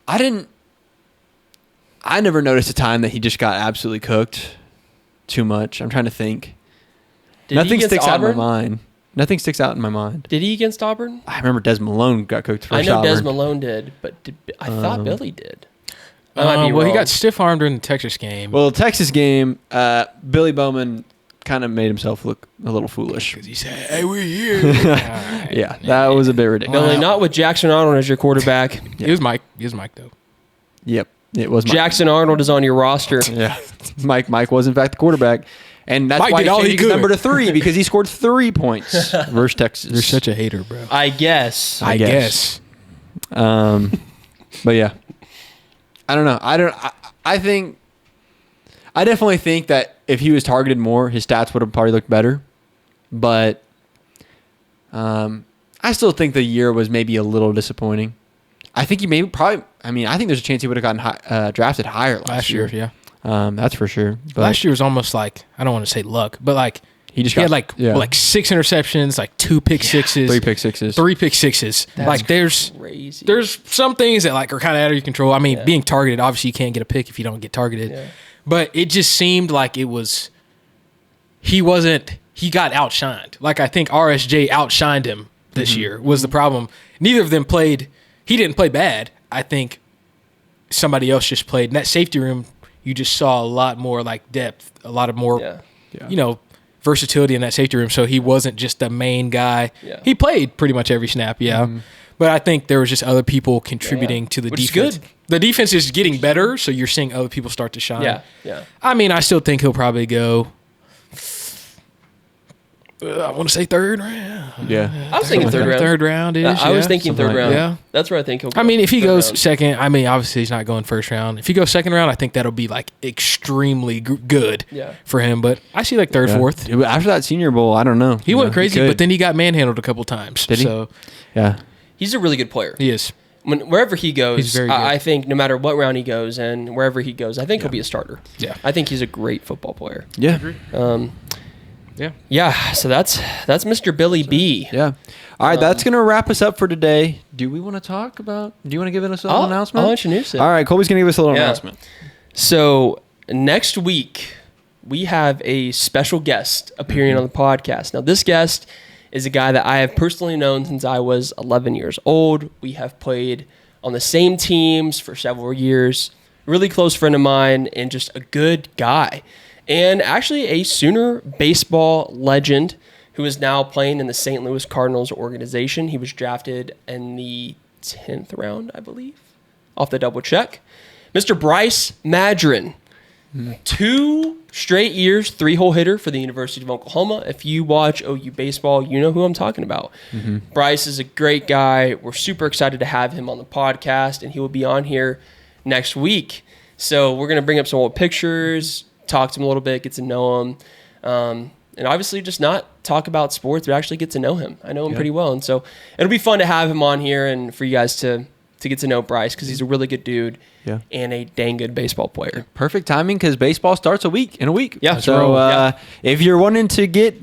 I never noticed a time that he just got absolutely cooked too much. I'm trying to think. Nothing sticks out in my mind. Nothing sticks out in my mind. Did he against Auburn? I remember Des Malone got cooked first. I know Auburn. Des Malone did, but I thought Billy did. I might be Well, he wrong. got stiff-armed during the Texas game. Well, the Texas game, Billy Bowman kind of made himself look a little foolish. Because he said, hey, we're here. Right. Yeah, that was a bit ridiculous. Billy, not with Jackson Arnold as your quarterback. It was Mike. It was Mike, though. Yep, it was Mike. Jackson Arnold is on your roster. Yeah, Mike was in fact the quarterback, and that's Mike why did all he he changed his could. number to 3 because he scored 3 points versus Texas. You're such a hater, bro. I guess. I guess. But yeah, I don't know. I definitely think that if he was targeted more, his stats would have probably looked better. But I still think the year was maybe a little disappointing. I think I think there's a chance he would have gotten drafted higher last year. Yeah. That's for sure. But Last year was almost like, I don't want to say luck, but like he just had got like 6 interceptions, like 2 pick sixes, 3 pick sixes. 3 pick sixes. That's like there's crazy. some things that like are kind of out of your control. I mean, being targeted, obviously you can't get a pick if you don't get targeted. Yeah. But it just seemed like he got outshined. Like I think RSJ outshined him this year was the problem. Neither of them played. He didn't play bad. I think somebody else just played. In that safety room, you just saw a lot more like depth, a lot of more, versatility in that safety room. So he wasn't just the main guy. Yeah. He played pretty much every snap, But I think there was just other people contributing to the Which defense. is good. The defense is getting better, so you're seeing other people start to shine. Yeah. I mean, I still think he'll probably go. I want to say third round. Yeah. I was thinking third round. Third round is. I was thinking Something third like round. that. Yeah. That's where I think he'll go. I mean, if he Third goes round. second, I mean, obviously he's not going first round. If he goes second round, I think that'll be like extremely good for him. But I see like third, fourth. Dude, after that Senior Bowl, I don't know. He went crazy, but then he got manhandled a couple times. Did he? So yeah. He's a really good player. he is. Wherever he goes, He's very good. I think no matter what round he goes and wherever he goes, I think he'll be a starter. Yeah. I think he's a great football player. Yeah. Yeah, so that's Mr. Billy B. Yeah. All right, that's going to wrap us up for today. Do we want to talk about – do you want to give us a little announcement? I'll introduce it. All right, Colby's going to give us a little announcement. So next week, we have a special guest appearing on the podcast. Now, this guest is a guy that I have personally known since I was 11 years old. We have played on the same teams for several years. Really close friend of mine and just a good guy. And actually a Sooner baseball legend who is now playing in the St. Louis Cardinals organization. He was drafted in the 10th round, I believe. I'll have to double check. Mr. Bryce Madron. 2 straight years, 3-hole hitter for the University of Oklahoma. If you watch OU baseball, you know who I'm talking about. Bryce is a great guy. We're super excited to have him on the podcast, and he will be on here next week. So we're going to bring up some old pictures, talk to him a little bit, get to know him, and obviously just not talk about sports, but actually get to know him. I know him pretty well, and so it'll be fun to have him on here and for you guys to get to know Bryce because he's a really good dude and a dang good baseball player. Perfect timing because baseball starts in a week. Yeah. So if you're wanting to get,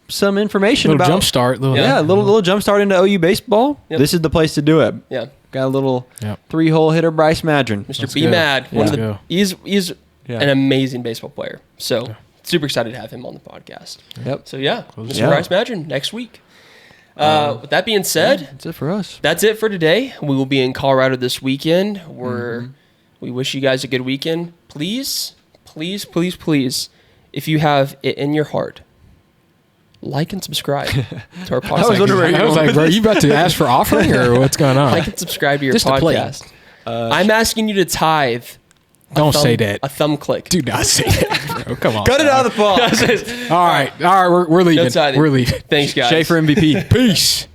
some information Little about jump start. a little jump start into OU baseball, this is the place to do it. Yeah. Got a little 3-hole hitter, Bryce Madron. Mr. B Mad. He's an amazing baseball player. So super excited to have him on the podcast. Yep. So Mr. Bryce Madron next week. With that being said, that's it for us. That's it for today. We will be in Colorado this weekend. We wish you guys a good weekend. Please, please, please, please, if you have it in your heart, like and subscribe to our podcast. I was like, bro, you about to ask for offering or what's going on? Like and subscribe to your Just podcast. I'm asking you to tithe. Don't say that. A thumb click. Do not say that, bro. Come on. Cut it out of the ball. All right. We're leaving. We're leaving. Thanks, guys. Schaefer MVP. Peace.